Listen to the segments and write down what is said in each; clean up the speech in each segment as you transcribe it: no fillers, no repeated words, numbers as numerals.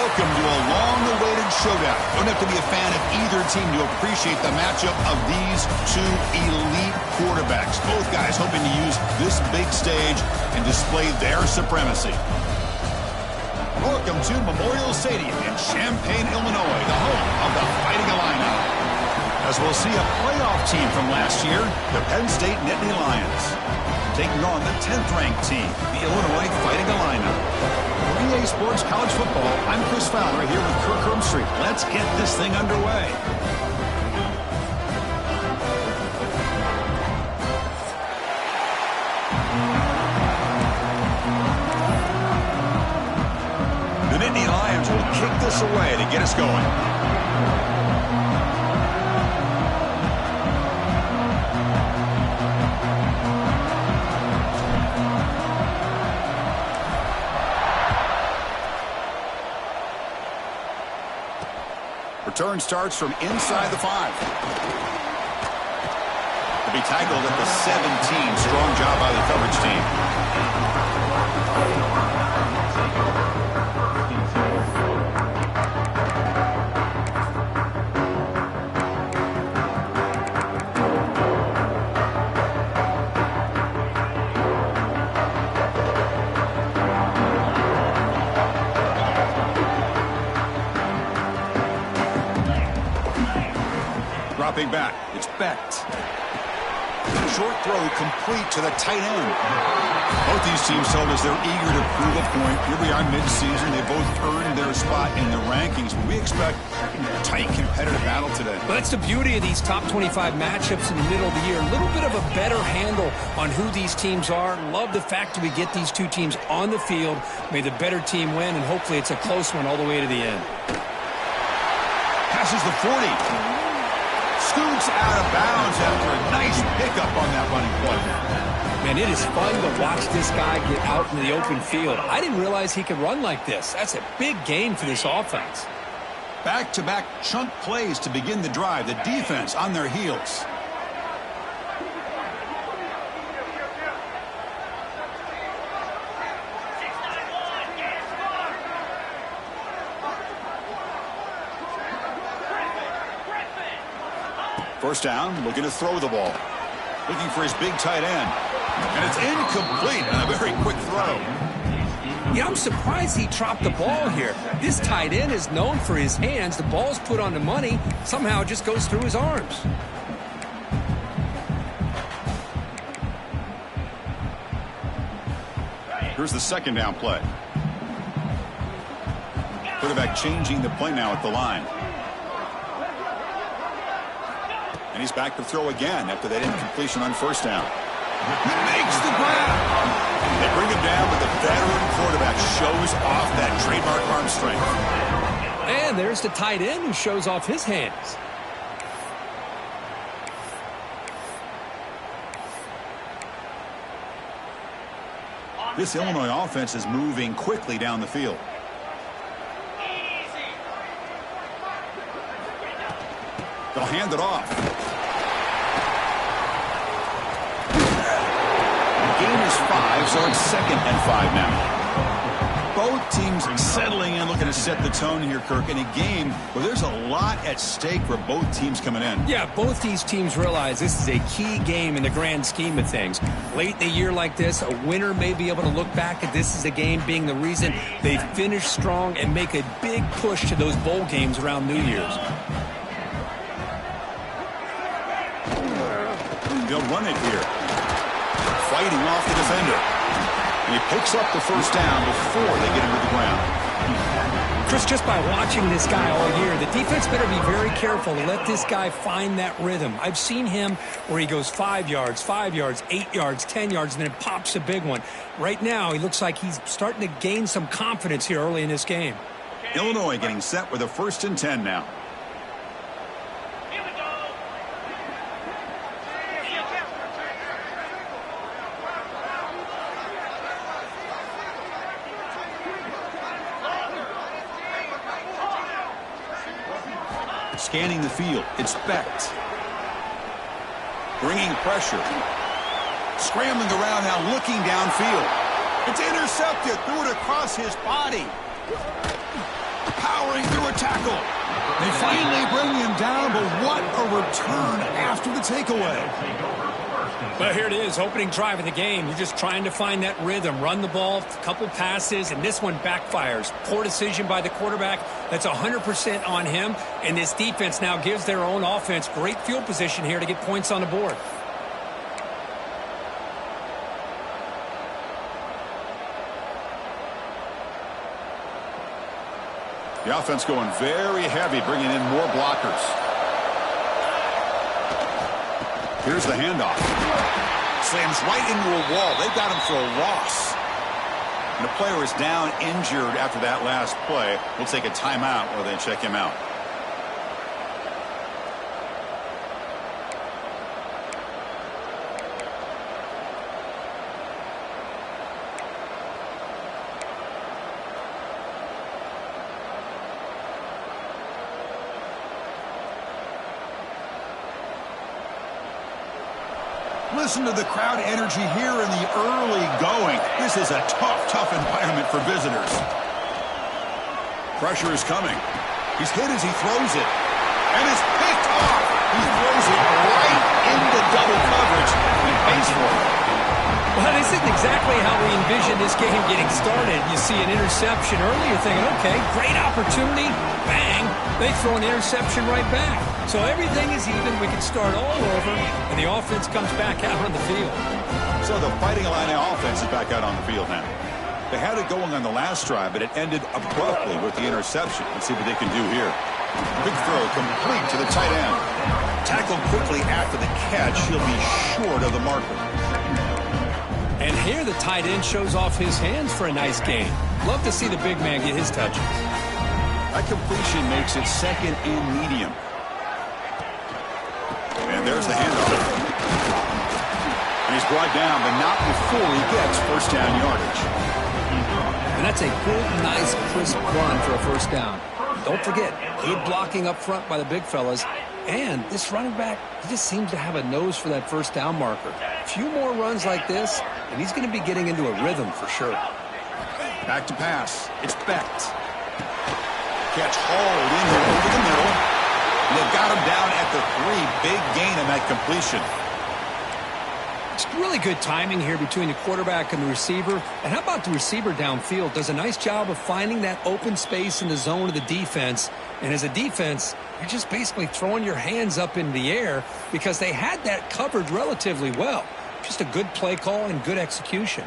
Welcome to a long-awaited showdown. Don't have to be a fan of either team to appreciate the matchup of these two elite quarterbacks. Both guys hoping to use this big stage and display their supremacy. Welcome to Memorial Stadium in Champaign, Illinois, the home of the Fighting Illini. As we'll see a playoff team from last year, the Penn State Nittany Lions, taking on the 10th-ranked team, the Illinois Fighting Illini. For EA Sports College Football, I'm Chris Fowler here with Kirk Herbstreit. Let's get this thing underway. The Nittany Lions will kick this away to get us going. Return starts from inside the 5. To be tackled at the 17. Strong job by the coverage team. Dropping back, it's Becht. Short throw complete to the tight end. Both these teams told us they're eager to prove a point. Here we are mid-season. They both earned their spot in the rankings, but we expect a tight, competitive battle today. Well, that's the beauty of these top 25 matchups in the middle of the year. A little bit of a better handle on who these teams are. Love the fact that we get these two teams on the field. May the better team win, and hopefully it's a close one all the way to the end. Passes the 40. Scoots out of bounds after a nice pickup on that running play. Man, it is fun to watch this guy get out in the open field. I didn't realize he could run like this. That's a big gain for this offense. Back-to-back chunk plays to begin the drive. The defense on their heels. First down, looking to throw the ball. Looking for his big tight end. And it's incomplete on a very quick throw. Yeah, I'm surprised he dropped the ball here. This tight end is known for his hands. The ball's put on the money. Somehow it just goes through his arms. Here's the second down play. Quarterback changing the play now at the line. And he's back to throw again after that incompletion on first down. He makes the grab. They bring him down, but the veteran quarterback shows off that trademark arm strength. And there's the tight end who shows off his hands. This Illinois offense is moving quickly down the field. They'll hand it off. The gain is 5, so it's 2nd and 5 now. Both teams settling in, looking to set the tone here, Kirk, in a game where there's a lot at stake for both teams coming in. Yeah, both these teams realize this is a key game in the grand scheme of things. Late in the year like this, a winner may be able to look back at this as a game being the reason they finish strong and make a big push to those bowl games around New Year's. They'll run it here. Fighting off the defender. And he picks up the first down before they get him to the ground. Chris, just by watching this guy all year, the defense better be very careful to let this guy find that rhythm. I've seen him where he goes 5 yards, 8 yards, 10 yards, and then it pops a big one. Right now, he looks like he's starting to gain some confidence here early in this game. Illinois getting set with a 1st and 10 now. Scanning the field, it's Becht. Bringing pressure. Scrambling around now, looking downfield. It's intercepted, threw it across his body. powering through a tackle. They finally bring him down, but what a return after the takeaway. But here it is, opening drive of the game. You're just trying to find that rhythm, run the ball, a couple passes, and this one backfires. Poor decision by the quarterback. That's 100% on him, and this defense now gives their own offense great field position here to get points on the board. The offense going very heavy, bringing in more blockers. Here's the handoff. Slams right into a wall. They've got him for a loss. And the player is down injured after that last play. We'll take a timeout while they check him out. Listen to the crowd energy here in the early going. This is a tough environment for visitors. Pressure is coming. He's hit as he throws it. And is picked off. He throws it right into double coverage and pays for it. Well, this isn't exactly how we envisioned this game getting started. You see an interception early, you're thinking, okay, great opportunity. Bang. They throw an interception right back. So everything is even. We can start all over, and the offense comes back out on the field. So the Fighting Illini offense is back out on the field now. They had it going on the last drive, but it ended abruptly with the interception. Let's see what they can do here. Big throw complete to the tight end. Tackled quickly after the catch. He'll be short of the marker. And here the tight end shows off his hands for a nice gain. Love to see the big man get his touches. That completion makes it second and medium. And there's the handoff. And he's brought down, but not before he gets first down yardage. And that's a good, nice, crisp run for a first down. Don't forget, good blocking up front by the big fellas. And this running back, he just seems to have a nose for that first down marker. A few more runs like this, and he's going to be getting into a rhythm for sure. Back to pass. It's Becht. Catch hauled in here over the middle. And they've got him down at the 3. Big gain on that completion. It's really good timing here between the quarterback and the receiver. And how about the receiver downfield? Does a nice job of finding that open space in the zone of the defense. And as a defense, you're just basically throwing your hands up in the air because they had that covered relatively well. Just a good play call and good execution.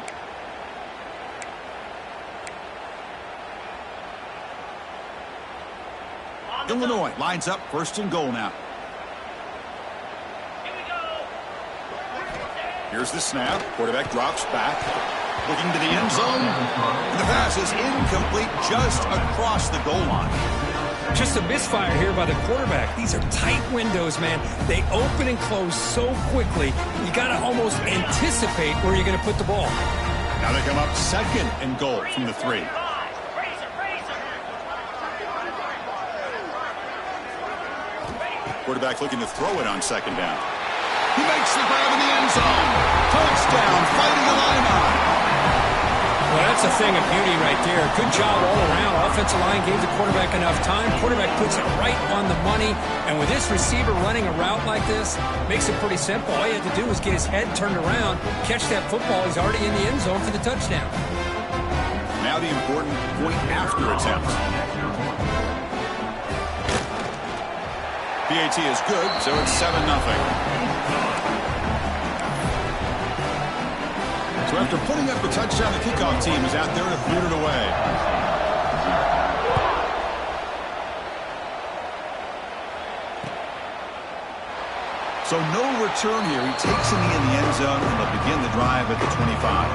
Illinois lines up first and goal now. Here's the snap. Quarterback drops back. Looking to the end zone. And the pass is incomplete just across the goal line. Just a misfire here by the quarterback. These are tight windows, man. They open and close so quickly, you got to almost anticipate where you're going to put the ball. Now they come up second and goal from the 3. Quarterback looking to throw it on second down. He makes the grab in the end zone. Touchdown, Fighting Illini. Well, that's a thing of beauty right there. Good job all around. Offensive line gave the quarterback enough time. Quarterback puts it right on the money. And with this receiver running a route like this, makes it pretty simple. All you have to do is get his head turned around, catch that football. He's already in the end zone for the touchdown. Now the important point after attempt. PAT is good, so it's 7-0. So after putting up the touchdown, the kickoff team is out there to boot it away. So no return here. He takes a knee in the end zone, and they'll begin the drive at the 25.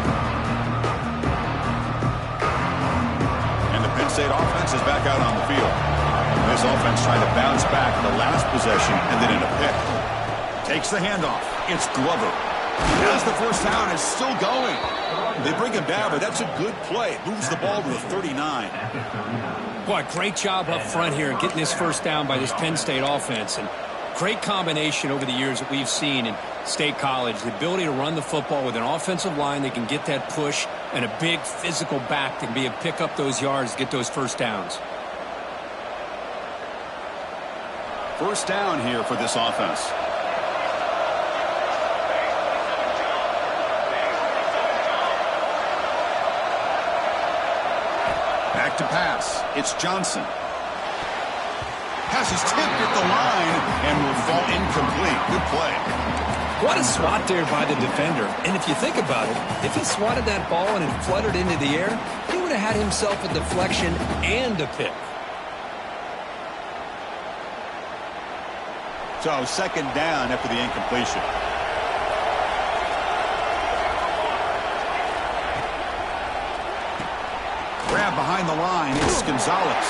And the Penn State offense is back out on the field. This offense trying to bounce back in the last possession and then in a pick. Takes the handoff. It's Glover. As the first down is still going. They bring him down, but that's a good play. Moves the ball to the 39. Boy, great job up front here getting this first down by this Penn State offense. And great combination over the years that we've seen in State College. The ability to run the football with an offensive line that can get that push and a big physical back that can be able to pick up those yards, get those first downs. First down here for this offense. Back to pass. It's Johnson. Pass is tipped at the line and will fall incomplete. Good play. What a swat there by the defender. And if you think about it, if he swatted that ball and it fluttered into the air, he would have had himself a deflection and a pick. So second down after the incompletion. Grab behind the line. It's Gonzalez.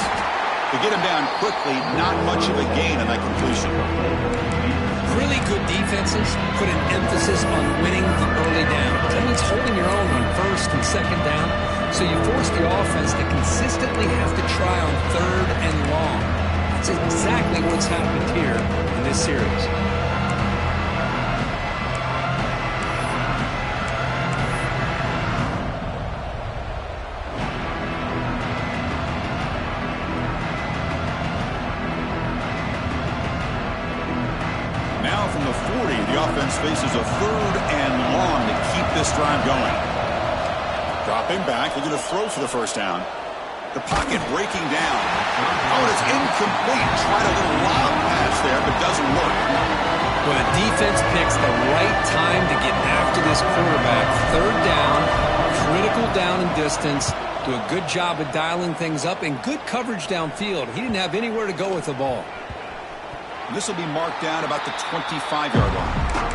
To get him down quickly, not much of a gain on that completion. Really good defenses put an emphasis on winning the early down. That means holding your own on first and second down. So you force the offense to consistently have to try on third and long. That's exactly what's happened here in this series. Faces a third and long to keep this drive going. Dropping back, they're going to throw for the first down. The pocket breaking down. Oh, it's incomplete. Tried a little lob pass there, but doesn't work. Well, the defense picks the right time to get after this quarterback. Third down, critical down and distance. Do a good job of dialing things up and good coverage downfield. He didn't have anywhere to go with the ball. This will be marked down about the 25-yard line.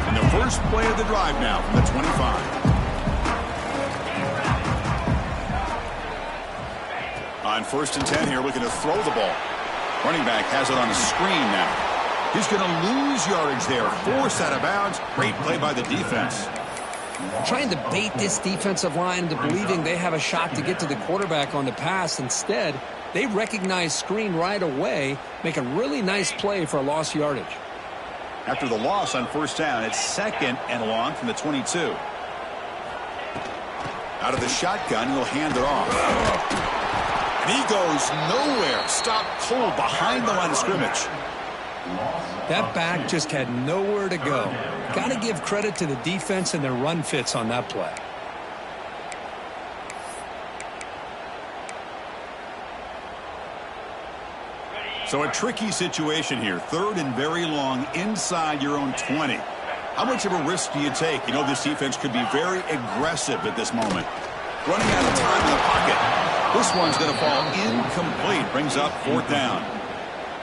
And the first play of the drive now from the 25. On 1st and 10 here, looking to throw the ball. Running back has it on a screen now. He's going to lose yardage there. Forced out of bounds. Great play by the defense. Trying to bait this defensive line into believing they have a shot to get to the quarterback on the pass. Instead, they recognize screen right away, make a really nice play for a lost yardage. After the loss on 1st down, it's 2nd and long from the 22. Out of the shotgun, he'll hand it off. And he goes nowhere. Stopped cold behind the line of scrimmage. That back just had nowhere to go. Got to give credit to the defense and their run fits on that play. So a tricky situation here. 3rd and very long inside your own 20. How much of a risk do you take? You know this defense could be very aggressive at this moment. Running out of time in the pocket. This one's going to fall incomplete. Brings up 4th down.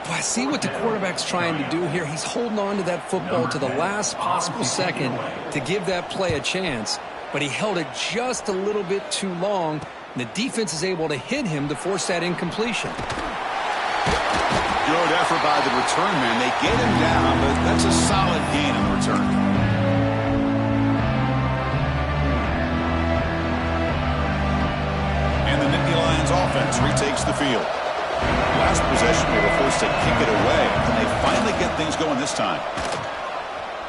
Well, I see what the quarterback's trying to do here. He's holding on to that football to the last possible second to give that play a chance. But he held it just a little bit too long. And the defense is able to hit him to force that incompletion. Good effort by the return man. They get him down, but that's a solid gain on the return. And the Nittany Lions offense retakes the field. Last possession, they were forced to kick it away, and they finally get things going this time.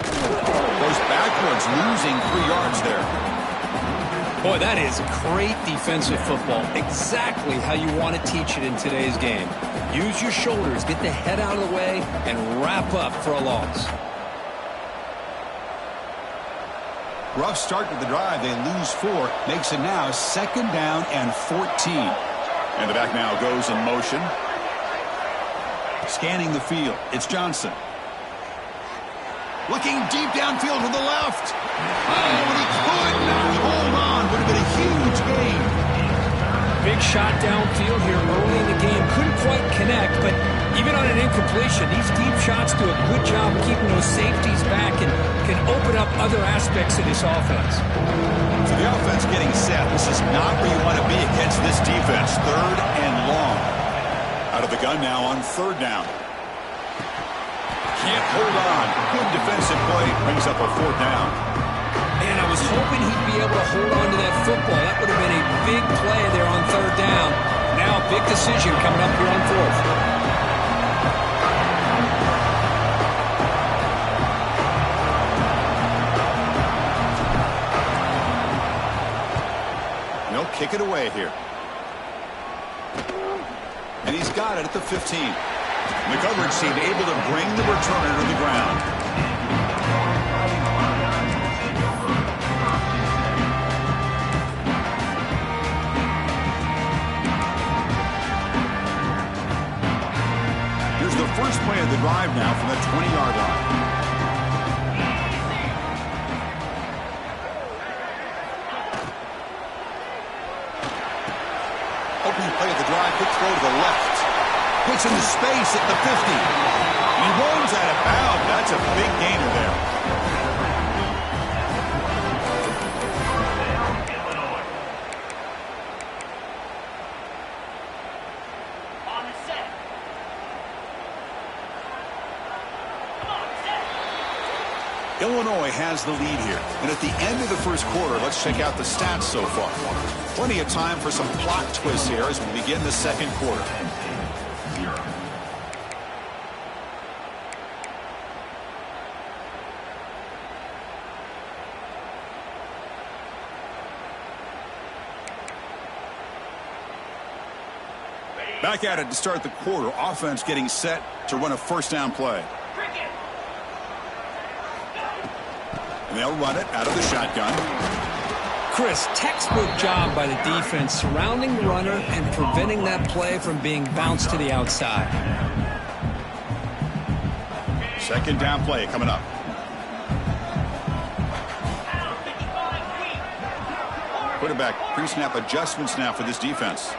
Goes backwards, losing 3 yards there. Boy, that is great defensive football. Exactly how you want to teach it in today's game. Use your shoulders, get the head out of the way, and wrap up for a loss. Rough start to the drive. They lose 4. Makes it now 2nd down and 14. And the back now goes in motion. Scanning the field. It's Johnson. Looking deep downfield to the left. Oh, and he could not hold on. Would have been a huge gain. Big shot downfield here early in the game. Couldn't quite connect, but even on an incompletion, these deep shots do a good job of keeping those safeties back and can open up other aspects of this offense. So the offense getting set. This is not where you want to be against this defense. 3rd and long. Out of the gun now on 3rd down. Can't hold on. Good defensive play. Brings up a 4th down. Man, I was hoping he'd be able to hold on to that football. That would have been a big play there on 3rd down. Now a big decision coming up here on 4th. They'll kick it away here. And he's got it at the 15. The coverage team able to bring the returner to the ground. Here's the first play of the drive now from the 20-yard line. Opening play of the drive, quick throw to the left. Puts into space at the 50. He runs out of bounds. That's a big gainer there. Illinois has the lead here. And at the end of the first quarter, let's check out the stats so far. Plenty of time for some plot twists here as we begin the second quarter. Back at it to start the quarter. Offense getting set to run a first down play. And they'll run it out of the shotgun. Chris, textbook job by the defense surrounding the runner and preventing that play from being bounced to the outside. Second down play coming up. Quarterback pre-snap adjustments now for this defense.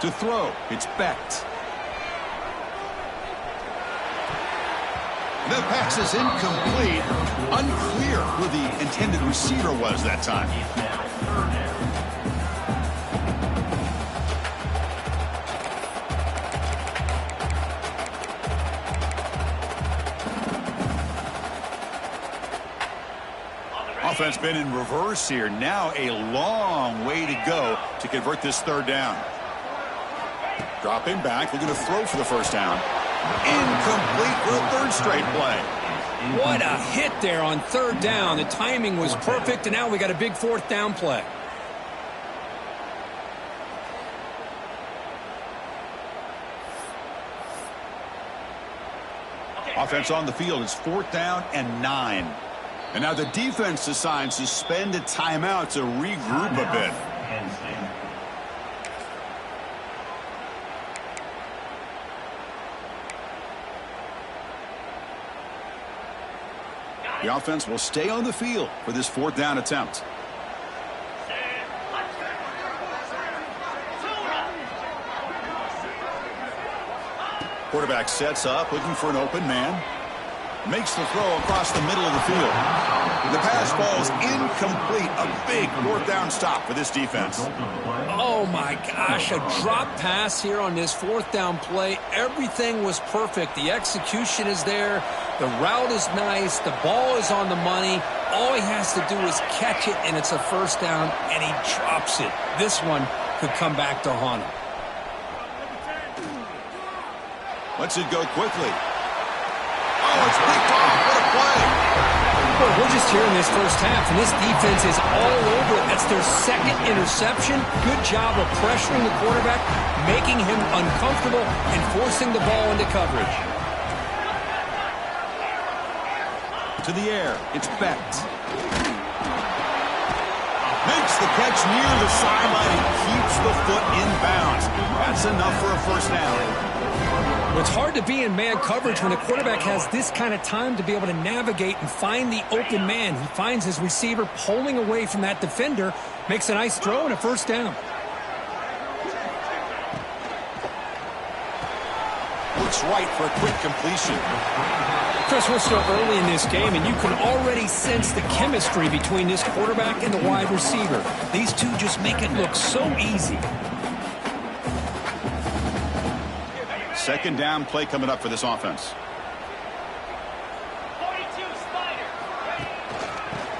To throw, it's Becht. The pass is incomplete. Unclear who the intended receiver was that time. Offense been in reverse here. Now a long way to go to convert this third down. Dropping back, looking to throw for the first down. Incomplete for a third straight play. What a hit there on third down. The timing was perfect, and now we got a big fourth down play. Offense on the field is 4th down and 9. And now the defense decides to spend a timeout to regroup a bit. The offense will stay on the field for this 4th down attempt. Quarterback sets up, looking for an open man. Makes the throw across the middle of the field. The pass falls incomplete. A big 4th down stop for this defense. Oh, my gosh. A drop pass here on this 4th down play. Everything was perfect. The execution is there. The route is nice. The ball is on the money. All he has to do is catch it, and it's a first down, and he drops it. This one could come back to haunt him. Lets it go quickly. Oh, it's picked off. What a play. Well, we're just here in this first half, and this defense is all over it. That's their second interception. Good job of pressuring the quarterback, making him uncomfortable, and forcing the ball into coverage. To the air, it's Becht. Makes the catch near the sideline and keeps the foot in bounds. That's enough for a first down. It's hard to be in man coverage when the quarterback has this kind of time to be able to navigate and find the open man. He finds his receiver pulling away from that defender, makes a nice throw and a first down. Looks right for a quick completion. Chris, we're still early in this game, and you can already sense the chemistry between this quarterback and the wide receiver. These two just make it look so easy. Second down play coming up for this offense.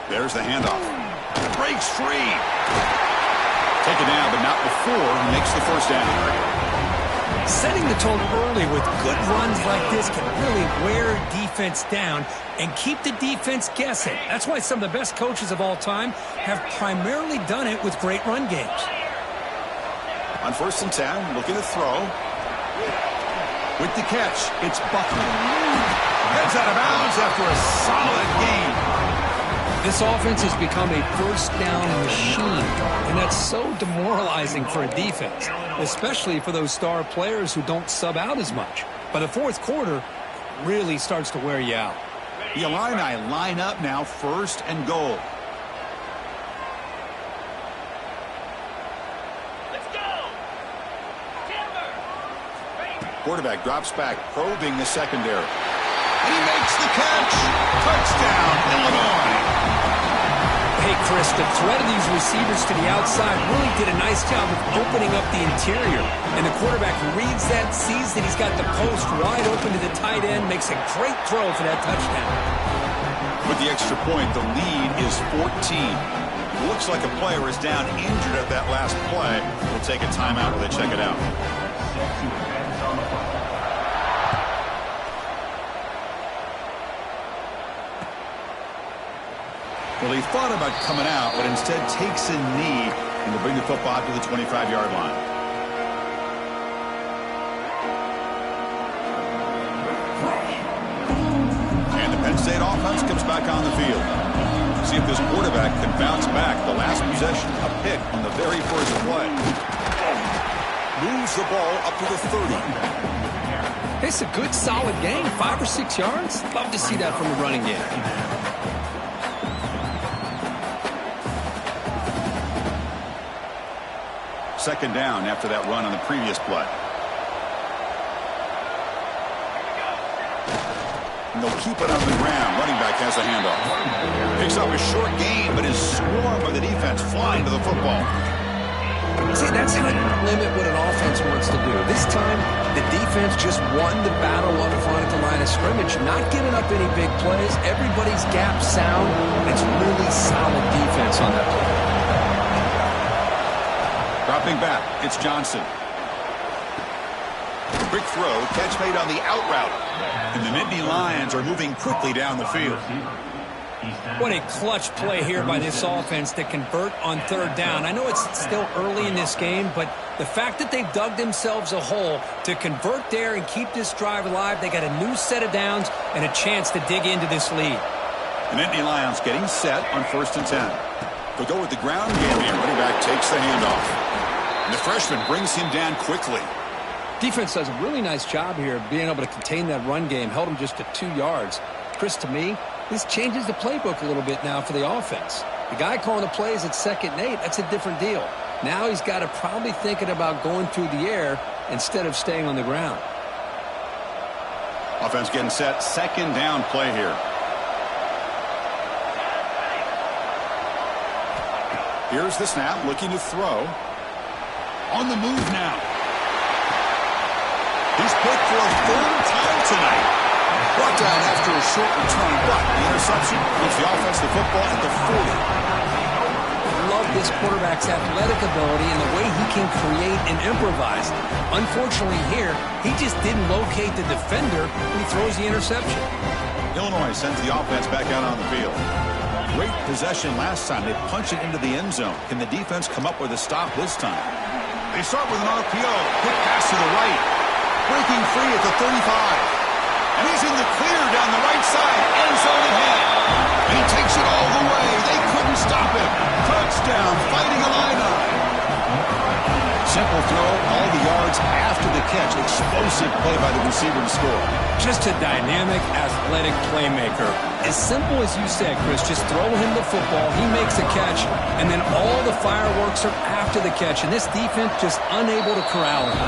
There's the handoff. Breaks free. Taken down, but not before he makes the first down. Setting the tone early with good runs like this can really wear defense down and keep the defense guessing. That's why some of the best coaches of all time have primarily done it with great run games. On 1st and 10, looking to throw. With the catch, it's Buckley. Heads out of bounds after a solid gain. This offense has become a first down machine, and that's so demoralizing for a defense, especially for those star players who don't sub out as much. By the fourth quarter, really starts to wear you out. The Illini line up now, 1st and goal. Quarterback drops back, probing the secondary. And he makes the catch. Touchdown, Illinois. Hey, Chris, the threat of these receivers to the outside really did a nice job of opening up the interior. And the quarterback reads that, sees that he's got the post wide open to the tight end, makes a great throw for that touchdown. With the extra point, the lead is 14. Looks like a player is down injured at that last play. We'll take a timeout while they check it out. Well, he thought about coming out, but instead takes a knee and will bring the football to the 25-yard line. And the Penn State offense comes back on the field. See if this quarterback can bounce back. The last possession, a pick on the very first play. Moves the ball up to the 30. It's a good, solid game, 5 or 6 yards. Love to see that from the running game. Second down after that run on the previous play. And they'll keep it on the ground. Running back has a handoff. Picks up a short gain, but is swarmed by the defense flying to the football. See, that's how you limit what an offense wants to do. This time, the defense just won the battle up front at the line of scrimmage, not giving up any big plays. Everybody's gap sound. It's really solid defense on that play. Dropping back, it's Johnson. Quick throw, catch made on the out route. And the Nittany Lions are moving quickly down the field. What a clutch play here by this offense to convert on 3rd down. I know it's still early in this game, but the fact that they've dug themselves a hole to convert there and keep this drive alive, they got a new set of downs and a chance to dig into this lead. The Nittany Lions getting set on 1st and 10. They'll go with the ground game here. Running back takes the handoff. And the freshman brings him down quickly. Defense does a really nice job here of being able to contain that run game, held him just to 2 yards. Chris, to me, this changes the playbook a little bit now for the offense. The guy calling the plays at 2nd and 8, that's a different deal. Now he's got to probably thinking about going through the air instead of staying on the ground. Offense getting set, 2nd down play here. Here's the snap, looking to throw. On the move now. He's picked for a 3rd time tonight. Brought down after a short return, but the interception gives the offense the football at the 40. Love this quarterback's athletic ability and the way he can create and improvise. Unfortunately here, he just didn't locate the defender when he throws the interception. Illinois sends the offense back out on the field. Great possession last time. They punch it into the end zone. Can the defense come up with a stop this time? They start with an RPO. Quick pass to the right. Breaking free at the 35. And he's in the clear down the right side. End zone ahead. And he takes it all the way. They couldn't stop him. Touchdown, Fighting Illini. Simple throw, all the yards after the catch. Explosive play by the receiver to score. Just a dynamic, athletic playmaker. As simple as you said, Chris, just throw him the football, he makes a catch, and then all the fireworks are after the catch, and this defense just unable to corral him.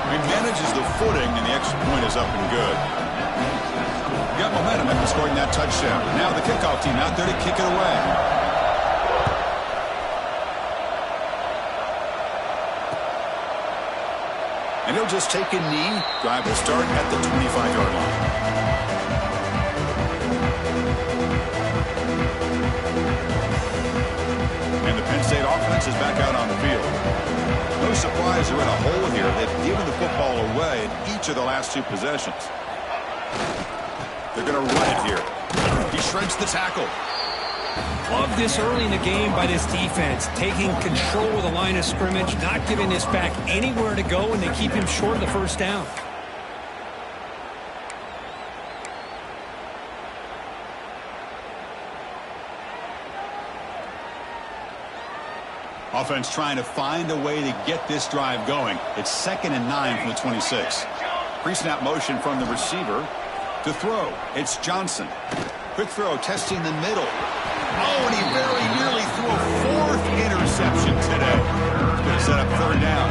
He manages the footing, and the extra point is up and good. Got momentum after scoring that touchdown. Now the kickoff team out there to kick it away. And he'll just take a knee. Drive will start at the 25-yard line. And the Penn State offense is back out on the field. No surprise they're in a hole here. They've given the football away in each of the last 2 possessions. They're going to run it here. He shreds the tackle. Love this early in the game by this defense, taking control of the line of scrimmage, not giving this back anywhere to go, and they keep him short of the first down. Offense trying to find a way to get this drive going. It's 2nd and 9 from the 26. Pre-snap motion from the receiver. To throw, it's Johnson. Quick throw, testing the middle. Oh, and he very nearly threw a 4th interception today. It's going to set up 3rd down.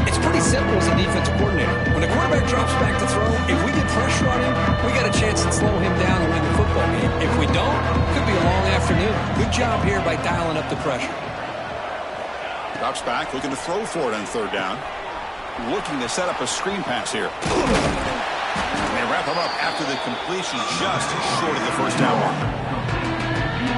It's pretty simple as a defensive coordinator. When the quarterback drops back to throw, if we get pressure on him, we got a chance to slow him down and win the football game. If we don't, it could be a long afternoon. Good job here by dialing up the pressure. Drops back, looking to throw for it on 3rd down. Looking to set up a screen pass here. And they wrap him up after the completion, just short of the first down marker.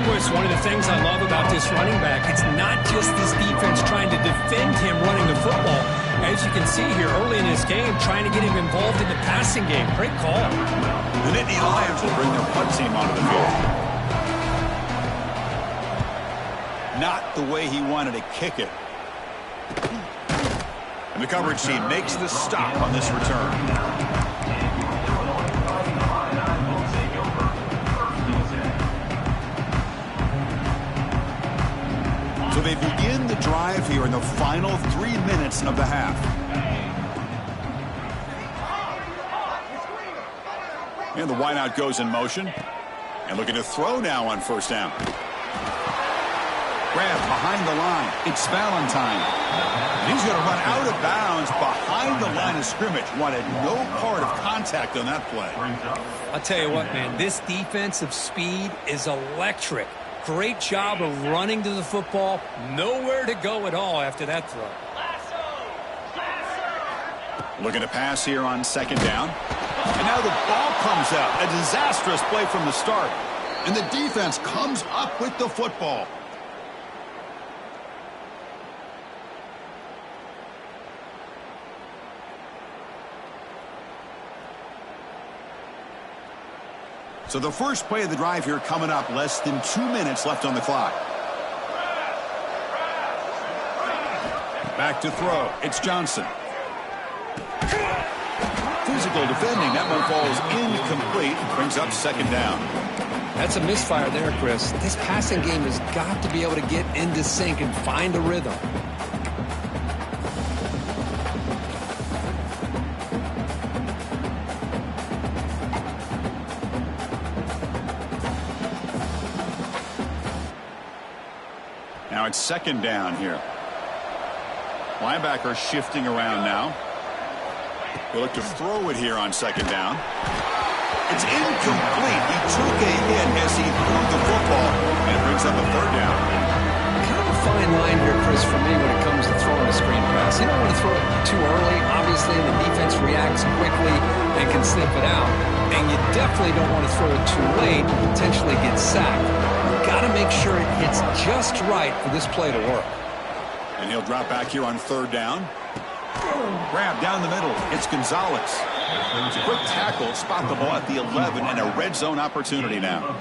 Boy, it's one of the things I love about this running back. It's not just this defense trying to defend him running the football. As you can see here early in this game, trying to get him involved in the passing game. Great call. The Nittany Lions will bring their punt team onto the field. Not the way he wanted to kick it. And the coverage team makes the stop on this return. So they begin the drive here in the final 3 minutes of the half. And the wideout goes in motion. And looking to throw now on 1st down. Grab behind the line. It's Valentine. He's going to run out of bounds behind the line of scrimmage. Wanted no part of contact on that play. I'll tell you what, man, this defensive speed is electric. Great job of running to the football. Nowhere to go at all after that throw. Looking to pass here on 2nd down. And now the ball comes out. A disastrous play from the start. And the defense comes up with the football. So the first play of the drive here coming up, less than 2 minutes left on the clock. Back to throw. It's Johnson. Physical defending. That one falls incomplete. Brings up 2nd down. That's a misfire there, Chris. This passing game has got to be able to get into sync and find a rhythm. Now it's 2nd down here. Linebacker shifting around now. We'll look to throw it here on 2nd down. It's incomplete. He took a hit as he threw the football and brings up a 3rd down. Kind of a fine line here, Chris, for me when it comes to throwing a screen pass. You don't want to throw it too early. Obviously, the defense reacts quickly and can sniff it out. And you definitely don't want to throw it too late and potentially get sacked. Got to make sure it hits just right for this play to work. And he'll drop back here on 3rd down. Grab down the middle. It's Gonzalez. It's a quick tackle. Spot the ball at the 11 and a red zone opportunity now.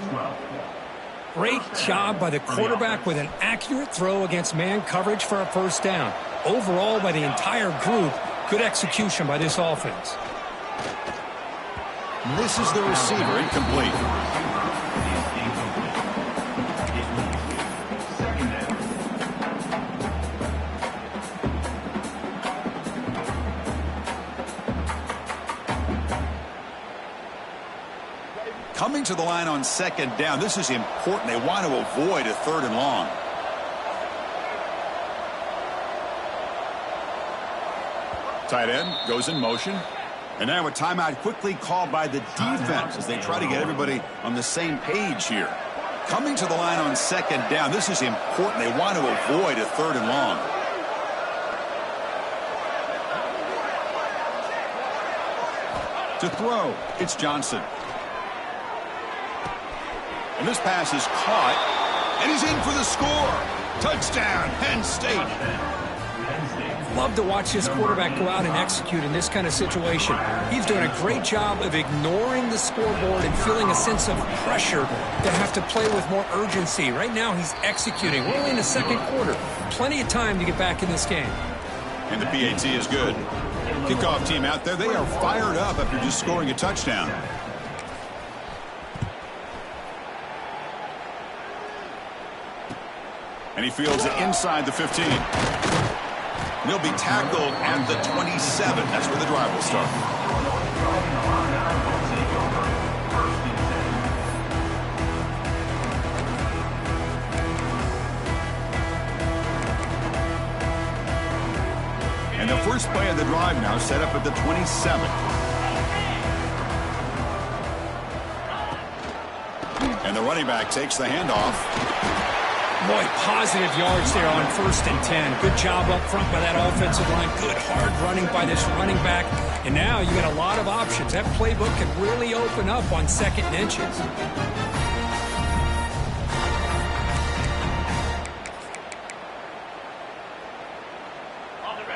Great job by the quarterback with an accurate throw against man coverage for a 1st down. Overall, by the entire group, good execution by this offense. Misses the receiver. Incomplete. Coming to the line on 2nd down. This is important. They want to avoid a 3rd and long. Tight end goes in motion. And now a timeout quickly called by the defense as they try to get everybody on the same page here. Coming to the line on 2nd down. This is important. They want to avoid a 3rd and long. To throw, it's Johnson. And this pass is caught, and he's in for the score. Touchdown, Penn State. Love to watch this quarterback go out and execute in this kind of situation. He's doing a great job of ignoring the scoreboard and feeling a sense of pressure to have to play with more urgency. Right now, he's executing. We're only in the second quarter. Plenty of time to get back in this game. And the PAT is good. Kickoff team out there, they are fired up after just scoring a touchdown. And he fields it inside the 15. He'll be tackled at the 27. That's where the drive will start. And the first play of the drive now set up at the 27. And the running back takes the handoff. Boy, positive yards there on 1st and 10. Good job up front by that offensive line. Good hard running by this running back. And now you got a lot of options. That playbook can really open up on 2nd and inches.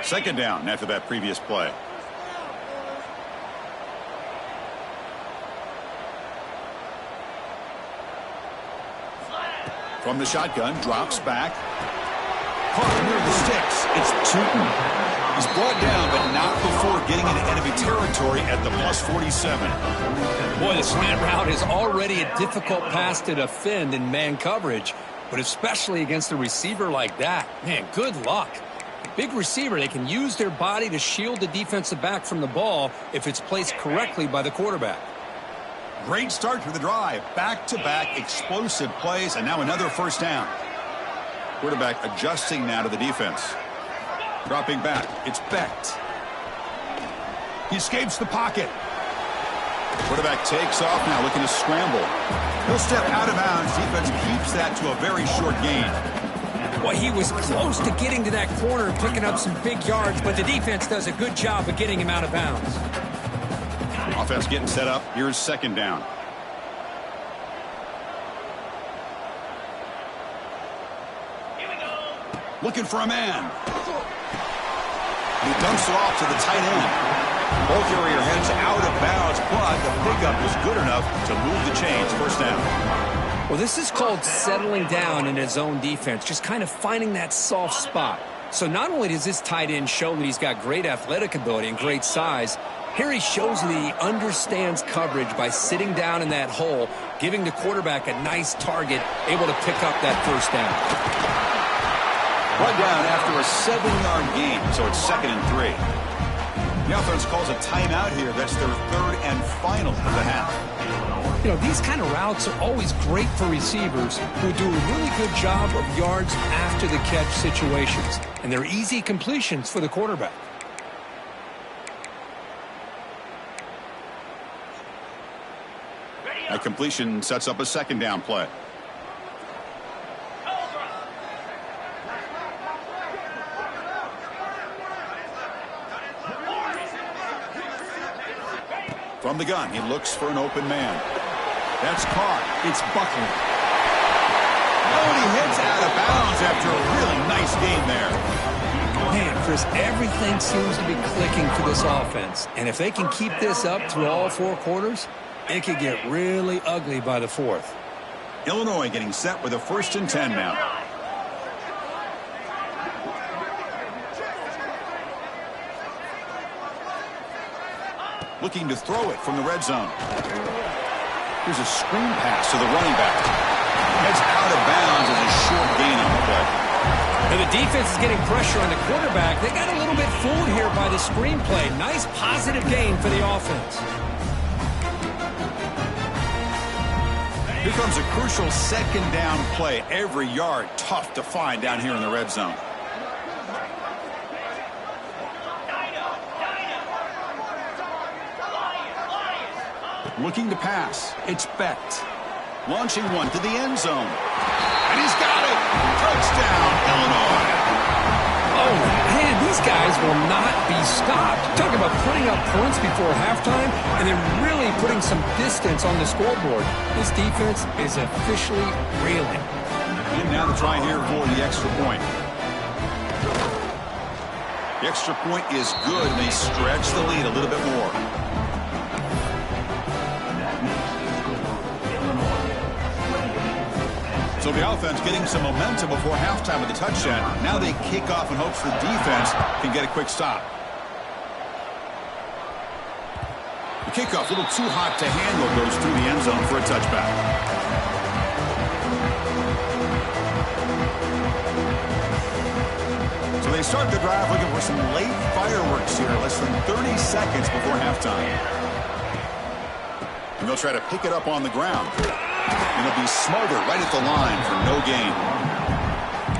Second down after that previous play. From the shotgun, drops back. Caught near the sticks. It's Tootin. He's brought down, but not before getting into enemy territory at the plus 47. Boy, the slant route is already a difficult pass to defend in man coverage, but especially against a receiver like that. Man, good luck. A big receiver, they can use their body to shield the defensive back from the ball if it's placed correctly by the quarterback. Great start to the drive. Back-to-back explosive plays, and now another first down. Quarterback adjusting now to the defense. Dropping back. It's Becht. He escapes the pocket. Quarterback takes off now, looking to scramble. He'll step out of bounds. Defense keeps that to a very short gain. Well, he was close to getting to that corner and picking up some big yards, but the defense does a good job of getting him out of bounds. Offense getting set up. Here's second down. Here we go. Looking for a man. He dumps it off to the tight end. Ball carrier heads out of bounds, but the pickup is good enough to move the chains. First down. Well, this is called settling down in his own defense, just kind of finding that soft spot. So not only does this tight end show that he's got great athletic ability and great size, here he shows that he understands coverage by sitting down in that hole, giving the quarterback a nice target, able to pick up that first down. Run down after a 7-yard gain, so it's 2nd and 3. The offense calls a timeout here. That's their 3rd and final of the half. You know, these kind of routes are always great for receivers who do a really good job of yards after the catch situations. And they're easy completions for the quarterback. That completion sets up a second down play. From the gun, he looks for an open man. That's caught. It's Buckley. Oh, and he heads out of bounds after a really nice gain there. Man, Chris, everything seems to be clicking for this offense. And if they can keep this up through all 4 quarters, it could get really ugly by the 4th. Illinois getting set with a 1st and 10 now. Looking to throw it from the red zone. Here's a screen pass to the running back. Heads out of bounds as a short gain on the play. And the defense is getting pressure on the quarterback. They got a little bit fooled here by the screen play. Nice positive gain for the offense. Here comes a crucial second down play. Every yard tough to find down here in the red zone. Looking to pass. It's Becht. Launching one to the end zone. And he's got it. Touchdown, Illinois. Oh, man, these guys will not be stopped. Talking about putting up points before halftime and then really putting some distance on the scoreboard. This defense is officially reeling. And now the try here for the extra point. The extra point is good, and they stretch the lead a little bit more. So the offense getting some momentum before halftime with the touchdown. Now they kick off in hopes the defense can get a quick stop. The kickoff, a little too hot to handle, goes through the end zone for a touchback. So they start the drive looking for some late fireworks here, less than 30 seconds before halftime. And they'll try to pick it up on the ground. And they'll be smarter right at the line for no gain.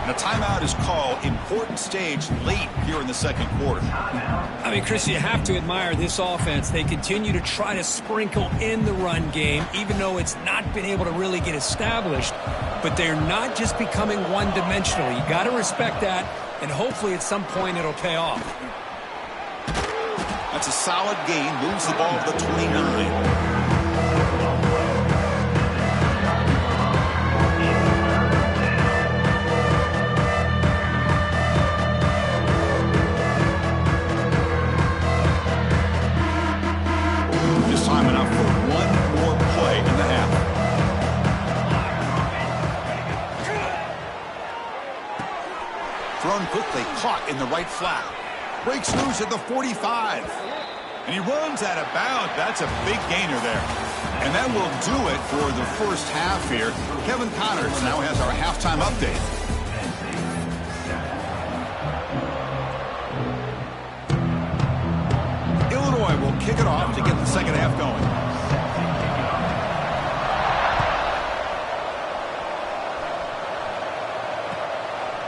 And a timeout is called. Important stage late here in the second quarter. I mean, Chris, you have to admire this offense. They continue to try to sprinkle in the run game, even though it's not been able to really get established. But they're not just becoming one-dimensional. You got to respect that, and hopefully at some point it'll pay off. That's a solid gain. Moves the ball to the 29. Time enough for one more play in the half. Thrown quickly, caught in the right flat. Breaks loose at the 45. And he runs out of bounds. That's a big gainer there. And that will do it for the first half here. Kevin Connors now has our halftime update. Will kick it off to get the second half going.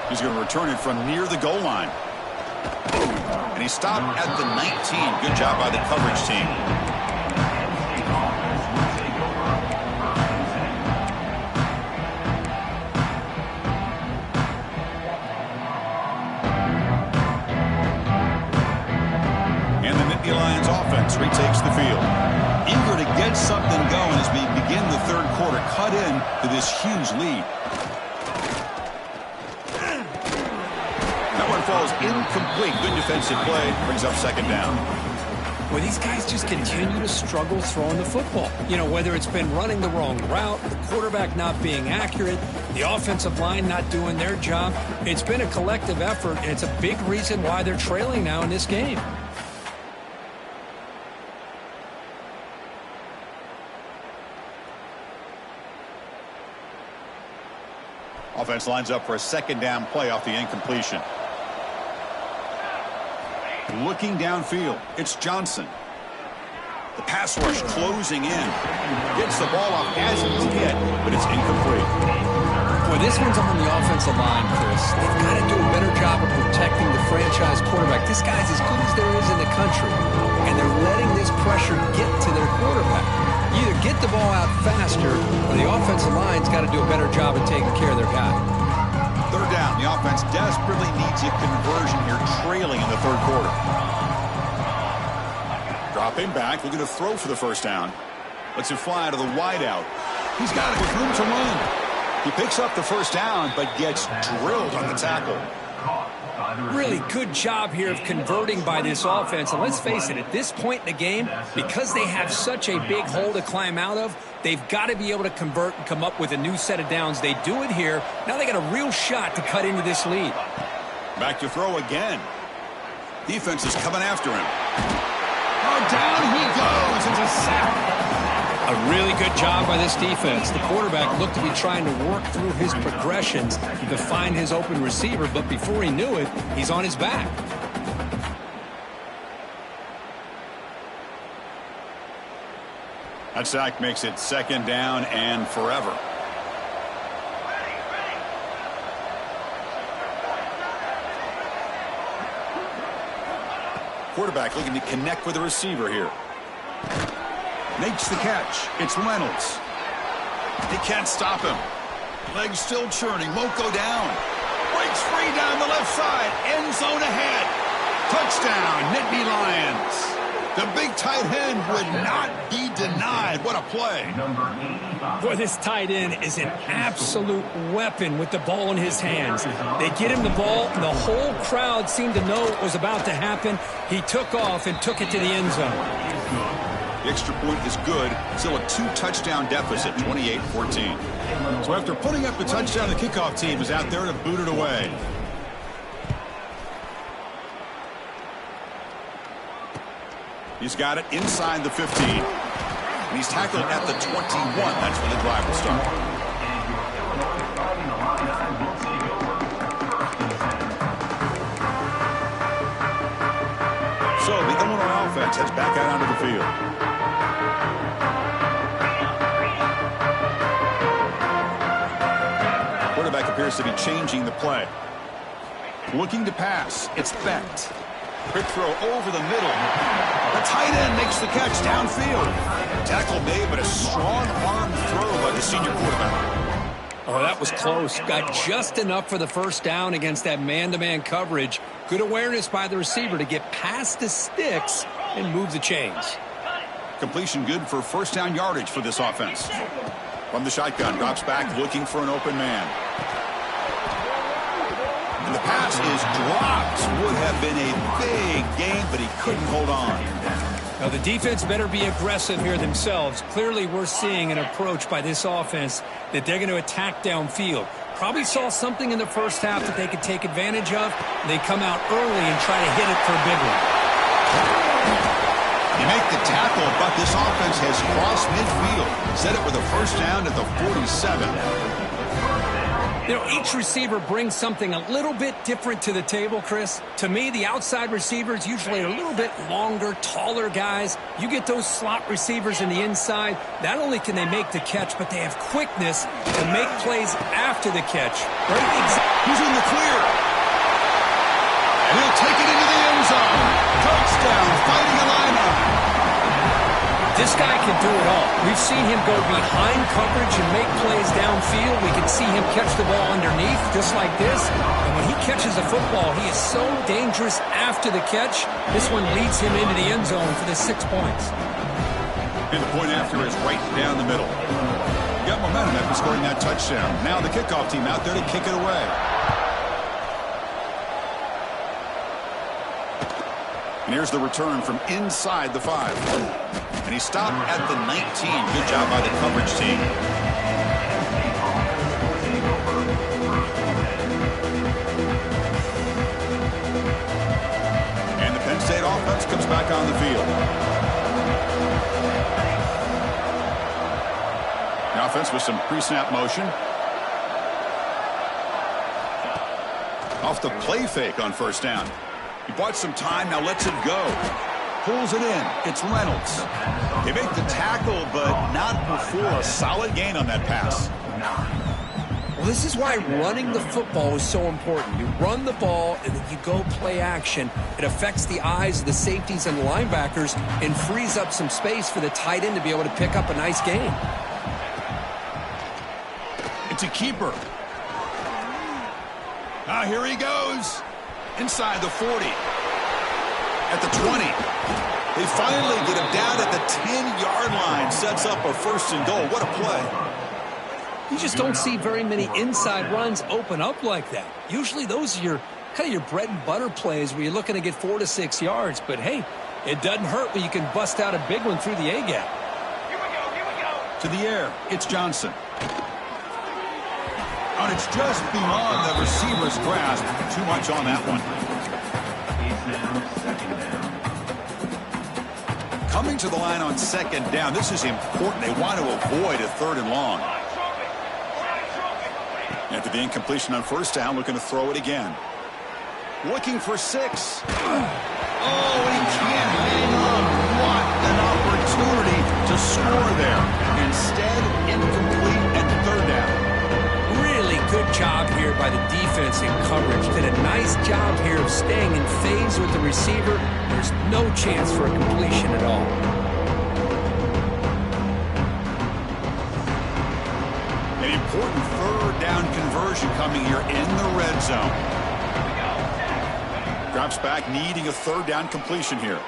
He's going to return it from near the goal line. And he stopped at the 19. Good job by the coverage team. Lions offense retakes the field. Eager to get something going as we begin the third quarter. Cut in to this huge lead. That one falls incomplete. Good defensive play. Brings up second down. Well, these guys just continue to struggle throwing the football. You know, whether it's been running the wrong route, the quarterback not being accurate, the offensive line not doing their job. It's been a collective effort, and it's a big reason why they're trailing now in this game. Offense lines up for a second down play off the incompletion. Looking downfield, it's Johnson. The pass rush closing in. Gets the ball off as it's hit, but it's incomplete. Boy, this one's on the offensive line, Chris. They've got to do a better job of protecting the franchise quarterback. This guy's as good as there is in the country, and they're letting this pressure get to their quarterback. You either get the ball out faster, or the offensive line's got to do a better job of taking care of their guy. Third down. The offense desperately needs a conversion here, trailing in the third quarter. Dropping back, looking to throw for the first down. Lets it fly to the wideout. He's got it with room to run. He picks up the first down, but gets drilled on the tackle. Really good job here of converting by this offense. And let's face it, at this point in the game, because they have such a big hole to climb out of, they've got to be able to convert and come up with a new set of downs. They do it here. Now they got a real shot to cut into this lead. Back to throw again. Defense is coming after him. Oh, down he goes. It's a sack. A really good job by this defense. The quarterback looked to be trying to work through his progressions to find his open receiver, but before he knew it, he's on his back. That sack makes it second down and forever. Quarterback looking to connect with the receiver here. Makes the catch. It's Reynolds. He can't stop him. Legs still churning. Won't go down. Breaks free down the left side. End zone ahead. Touchdown, Nittany Lions. The big tight end would not be denied. What a play. Boy, this tight end is an absolute weapon with the ball in his hands. They get him the ball, and the whole crowd seemed to know what was about to happen. He took off and took it to the end zone. The extra point is good. Still a 2-touchdown deficit, 28-14. So after putting up the touchdown, the kickoff team is out there to boot it away. He's got it inside the 15. And he's tackled at the 21. That's where the drive will start. So the Illinois offense heads back out onto the field. Quarterback appears to be changing the play. Looking to pass. It's Becht. Quick throw over the middle. The tight end makes the catch downfield. Tackle made, but a strong arm throw by the senior quarterback. Oh, that was close. Got just enough for the first down against that man-to-man coverage. Good awareness by the receiver to get past the sticks and move the chains. Completion good for first down yardage for this offense. From the shotgun, drops back looking for an open man. And the pass is dropped. Would have been a big gain, but he couldn't hold on. Now, the defense better be aggressive here themselves. Clearly, we're seeing an approach by this offense that they're going to attack downfield. Probably saw something in the first half that they could take advantage of. They come out early and try to hit it for a big one. You make the tackle, but this offense has crossed midfield. Set it with a first down at the 47. You know, each receiver brings something a little bit different to the table, Chris. To me, the outside receivers usually are a little bit longer, taller guys. You get those slot receivers in the inside, not only can they make the catch, but they have quickness to make plays after the catch. He's in the clear. And he'll take it into the end zone. Touchdown, Fighting Illini. This guy can do it all. We've seen him go behind coverage and make plays downfield. We can see him catch the ball underneath just like this. And when he catches a football, he is so dangerous after the catch. This one leads him into the end zone for the 6 points. And the point after is right down the middle. Got momentum after scoring that touchdown. Now the kickoff team out there to kick it away. And here's the return from inside the 5. And he stopped at the 19. Good job by the coverage team. And the Penn State offense comes back on the field. The offense with some pre-snap motion. Off the play fake on first down. He bought some time, now lets it go. Pulls it in. It's Reynolds. They make the tackle, but not before a solid gain on that pass. Well, this is why running the football is so important. You run the ball, and then you go play action. It affects the eyes of the safeties and the linebackers and frees up some space for the tight end to be able to pick up a nice gain. It's a keeper. Ah, here he goes. Inside the 40. At the 20. They finally get him down at the 10-yard line. Sets up a first and goal. What a play. You just don't see very many inside runs open up like that. Usually those are your kind of your bread and butter plays where you're looking to get 4 to 6 yards. But, hey, it doesn't hurt when you can bust out a big one through the A-gap. Here we go. To the air. It's Johnson. And it's just beyond the receiver's grasp. Too much on that one. Coming to the line on second down. This is important. They want to avoid a third and long. After the incompletion on first down, looking to throw it again. Looking for 6. Oh, he can't hang on. What an opportunity to score there. Instead, incomplete and third down. Good job here by the defense in coverage. Did a nice job here of staying in phase with the receiver. There's no chance for a completion at all. An important third down conversion coming here in the red zone. Drops back, needing a third down completion here.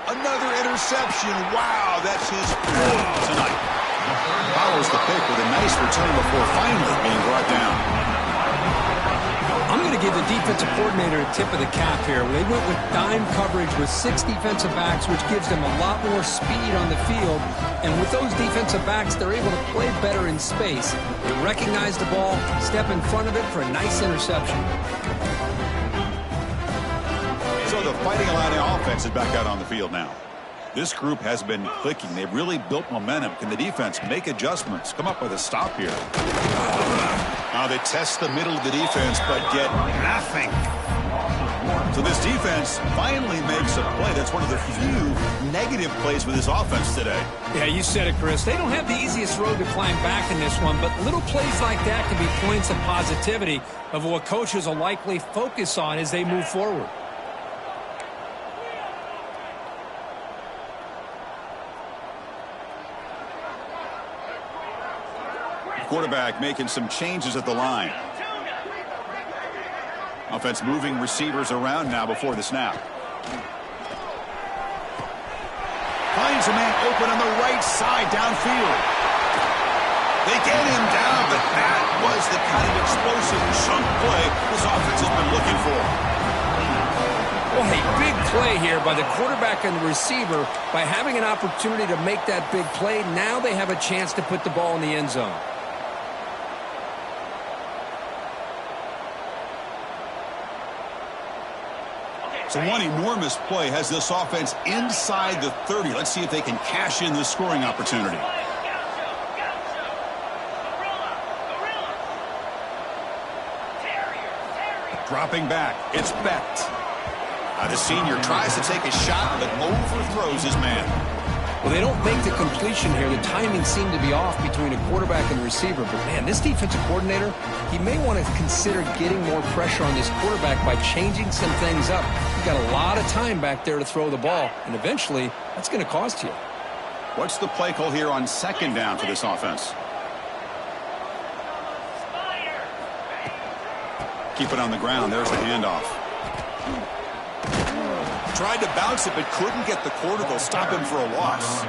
Another interception. Wow, that's his fourth tonight. Follows the pick with a nice return before finally being brought down. I'm going to give the defensive coordinator a tip of the cap here. They went with dime coverage with 6 defensive backs, which gives them a lot more speed on the field. And with those defensive backs, they're able to play better in space. They recognize the ball, step in front of it for a nice interception. So the Fighting Illini offense is back out on the field now. This group has been clicking. They've really built momentum. Can the defense make adjustments? Come up with a stop here. Now they test the middle of the defense, but get nothing. So this defense finally makes a play. That's one of the few negative plays with this offense today. Yeah, you said it, Chris. They don't have the easiest road to climb back in this one, but little plays like that can be points of positivity of what coaches will likely focus on as they move forward. Quarterback making some changes at the line. Offense moving receivers around now before the snap. Finds a man open on the right side downfield. They get him down, but that was the kind of explosive chunk play this offense has been looking for. Well, a big play here by the quarterback and the receiver. By having an opportunity to make that big play, now they have a chance to put the ball in the end zone. So one enormous play has this offense inside the 30. Let's see if they can cash in this scoring opportunity. Dropping back, it's Becht. The senior tries to take a shot, but overthrows his man. Well, they don't make the completion here. The timing seemed to be off between a quarterback and a receiver. But, man, this defensive coordinator, he may want to consider getting more pressure on this quarterback by changing some things up. You've got a lot of time back there to throw the ball, and eventually that's going to cost you. What's the play call here on second down for this offense? Keep it on the ground. There's the handoff. Tried to bounce it, but couldn't get the cortical. Stop him for a loss.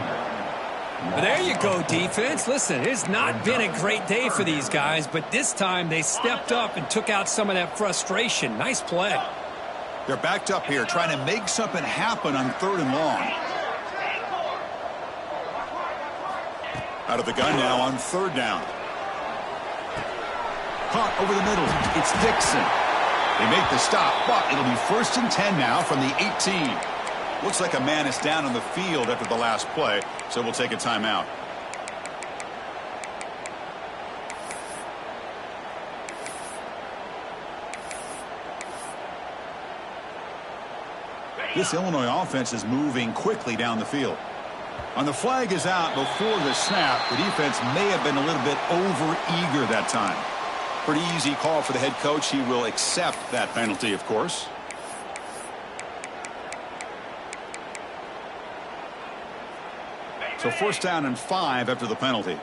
But there you go, defense. Listen, it's not been a great day for these guys, but this time they stepped up and took out some of that frustration. Nice play. They're backed up here, trying to make something happen on 3rd and long. Out of the gun now on 3rd down. Caught over the middle. It's Dixon. They make the stop, but it'll be 1st and 10 now from the 18. Looks like a man is down on the field after the last play, so we'll take a timeout. This Illinois offense is moving quickly down the field. On the flag is out before the snap. The defense may have been a little bit over-eager that time. Pretty easy call for the head coach. He will accept that penalty, of course. So 1st down and 5 after the penalty.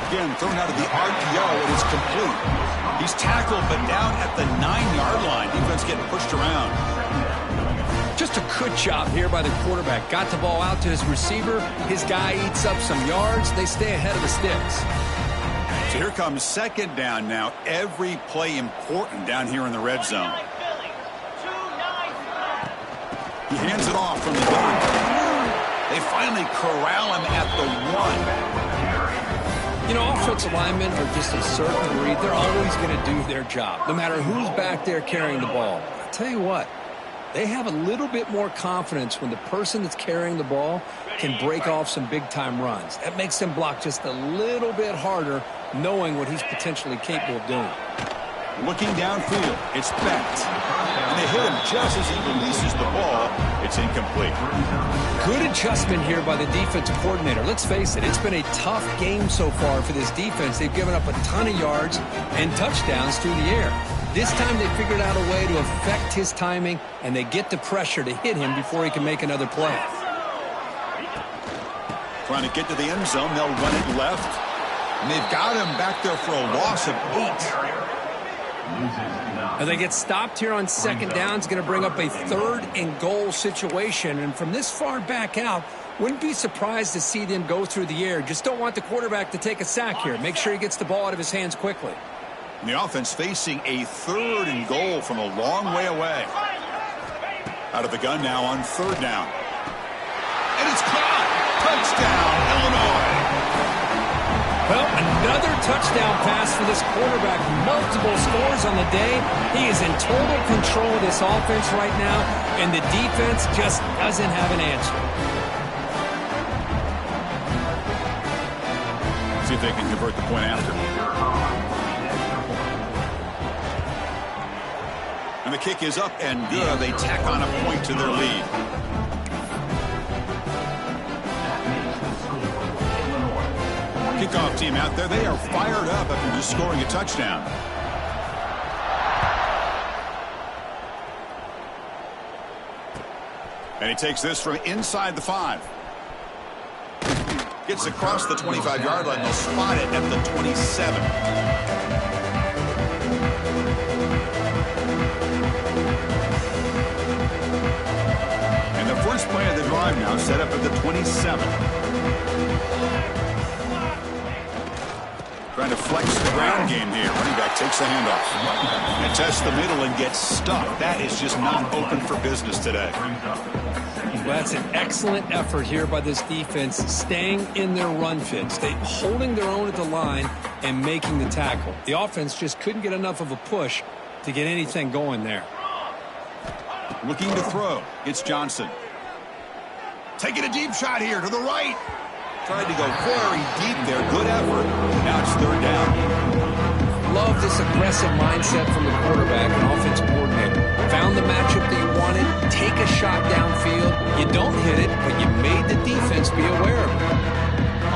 Again, thrown out of the RPO, and it's complete. He's tackled, but down at the 9-yard line. Defense getting pushed around. Just a good job here by the quarterback. Got the ball out to his receiver. His guy eats up some yards. They stay ahead of the sticks. So here comes 2nd down now. Every play important down here in the red zone. He hands it off from the gun. They finally corral him at the 1. You know, offensive linemen are just a certain breed. They're always going to do their job, no matter who's back there carrying the ball. I'll tell you what. They have a little bit more confidence when the person that's carrying the ball can break off some big-time runs. That makes them block just a little bit harder, knowing what he's potentially capable of doing. Looking downfield, it's Becht. And they hit him just as he releases the ball. It's incomplete. Good adjustment here by the defensive coordinator. Let's face it, it's been a tough game so far for this defense. They've given up a ton of yards and touchdowns through the air. This time they figured out a way to affect his timing, and they get the pressure to hit him before he can make another play. Trying to get to the end zone. They'll run it left. And they've got him back there for a loss of 8. Now they get stopped here on second down. It's going to bring up a 3rd and goal situation. And from this far back out, wouldn't be surprised to see them go through the air. Just don't want the quarterback to take a sack here. Make sure he gets the ball out of his hands quickly. And the offense facing a 3rd and goal from a long way away. Out of the gun now on 3rd down. And it's caught. Touchdown, Illinois. Well, another touchdown pass for this quarterback. Multiple scores on the day. He is in total control of this offense right now, and the defense just doesn't have an answer. See if they can convert the point after. And the kick is up and good. They tack on a point to their lead. Kickoff team out there. They are fired up after just scoring a touchdown. And he takes this from inside the 5. Gets across the 25-yard line. They'll spot it at the 27. First play of the drive now set up at the 27. Trying to flex the ground game here. Running back takes the handoff. And tests the middle and gets stuck. That is just not open for business today. Well, that's an excellent effort here by this defense, staying in their run fits. They holding their own at the line and making the tackle. The offense just couldn't get enough of a push to get anything going there. Looking to throw. It's Johnson. Taking a deep shot here to the right. Tried to go very deep there. Good effort. Now it's 3rd down. Love this aggressive mindset from the quarterback and offensive coordinator. Found the matchup that you wanted. Take a shot downfield. You don't hit it, but you made the defense be aware of it.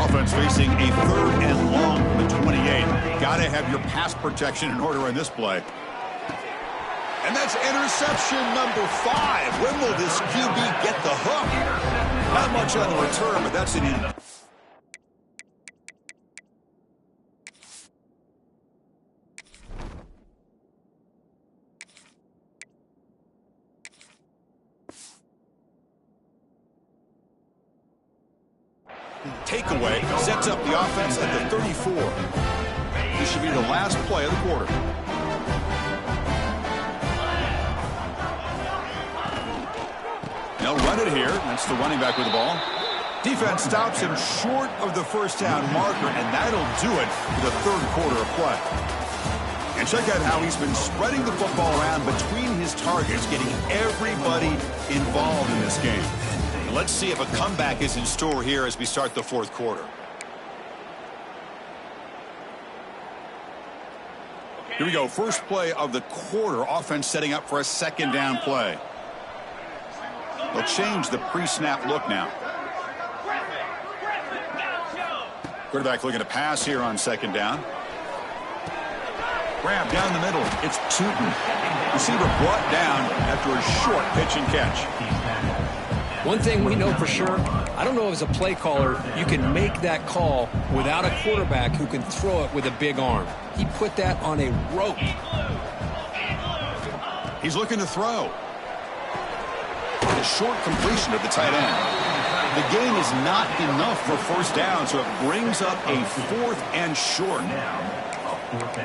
Offense facing a 3rd and long from the 28. Got to have your pass protection in order in this play. And that's interception number 5. When will this QB get the hook? Not much on the return, but that's an in. Takeaway sets up the offense at the 34. This should be the last play of the quarter. They'll run it here. That's the running back with the ball. Defense stops him short of the first down marker, and that'll do it for the 3rd quarter of play. And check out how he's been spreading the football around between his targets, getting everybody involved in this game. And let's see if a comeback is in store here as we start the 4th quarter. Here we go. First play of the quarter. Offense setting up for a 2nd down play. They'll change the pre-snap look now. Quarterback looking to pass here on 2nd down. Grab down the middle. It's Tootin. Receiver brought down after a short pitch and catch. One thing we know for sure, I don't know as a play caller, you can make that call without a quarterback who can throw it with a big arm. He put that on a rope. He's looking to throw. A short completion of the tight end. The gain is not enough for first down, so it brings up a 4th and short.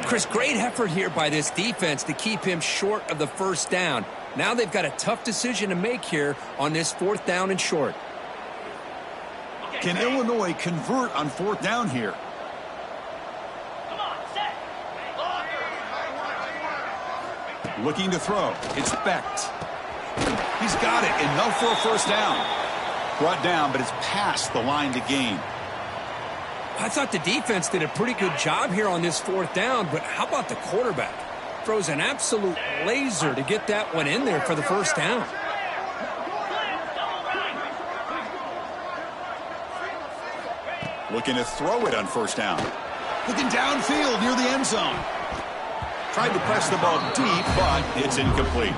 Chris, great effort here by this defense to keep him short of the first down. Now they've got a tough decision to make here on this 4th down and short. Can Illinois convert on 4th down here? Looking to throw. It's Becht. He's got it. Enough for a first down. Brought down, but it's past the line to gain. I thought the defense did a pretty good job here on this 4th down, but how about the quarterback? Throws an absolute laser to get that one in there for the first down. Looking to throw it on first down. Looking downfield near the end zone. Tried to press the ball deep, but it's incomplete.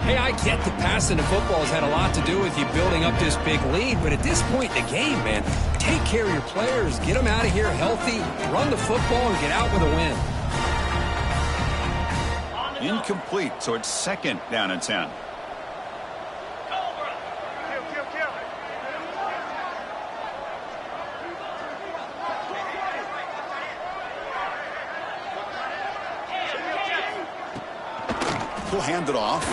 Hey, I get that passing the football has had a lot to do with you building up this big lead, but at this point in the game, man, take care of your players, get them out of here healthy, run the football, and get out with a win. Incomplete, so it's second down and 10. He'll hand it off.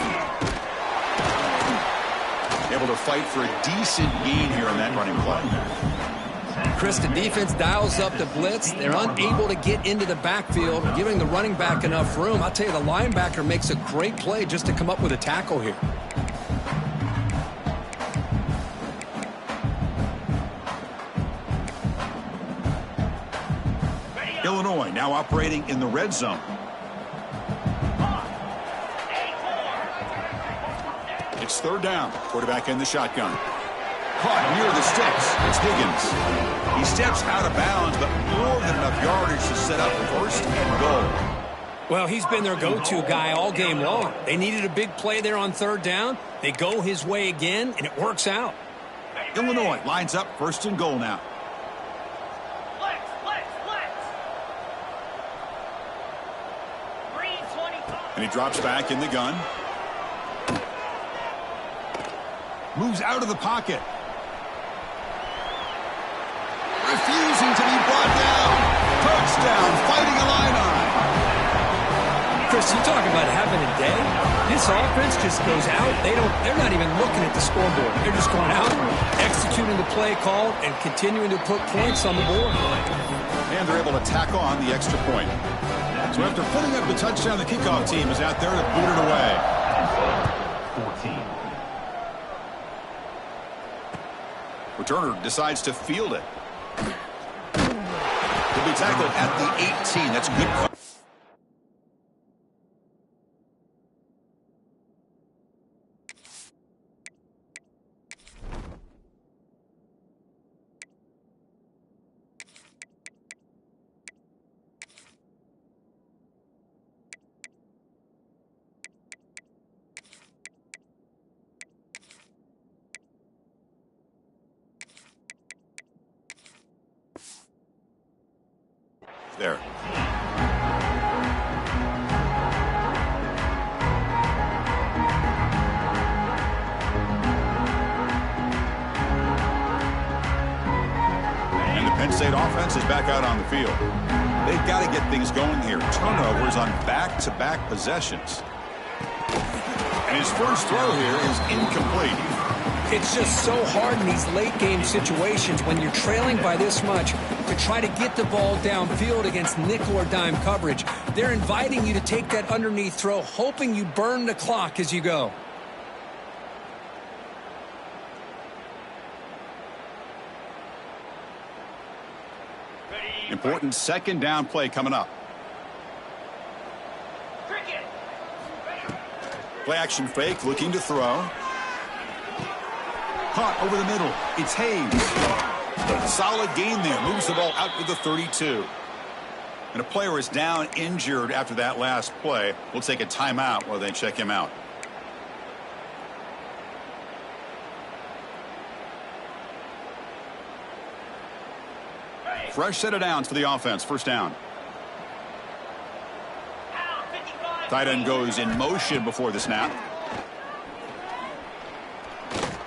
Able to fight for a decent gain here on that running play. Chris, the defense dials up the blitz. They're unable to get into the backfield, giving the running back enough room. I'll tell you, the linebacker makes a great play just to come up with a tackle here. Illinois now operating in the red zone. It's third down. Quarterback in the shotgun. Caught near the sticks. It's Higgins. He steps out of bounds, but more than enough yardage to set up first and goal. Well, he's been their go-to guy all game long. They needed a big play there on third down. They go his way again, and it works out. Illinois lines up first and goal now. And he drops back in the gun. Moves out of the pocket. Refusing to be brought down. Touchdown, Fighting Illini. Chris, you talk about having a day. This offense just goes out. They're not even looking at the scoreboard. They're just going out, executing the play call, and continuing to put points on the board. And they're able to tack on the extra point. So after putting up the touchdown, the kickoff team is out there to boot it away. 14. Returner decides to field it. He'll be tackled at the 18. That's good. There. And the Penn State offense is back out on the field. They've got to get things going here. Turnovers on back-to-back possessions. And his first throw here is incomplete. It's just so hard in these late-game situations when you're trailing by this much to try to get the ball downfield against nickel or dime coverage. They're inviting you to take that underneath throw, hoping you burn the clock as you go. Important second down play coming up. Play action fake, looking to throw. Caught over the middle. It's Hayes. Solid gain there. Moves the ball out to the 32. And a player is down injured after that last play. We'll take a timeout while they check him out. Fresh set of downs for the offense. First down. Tight end goes in motion before the snap.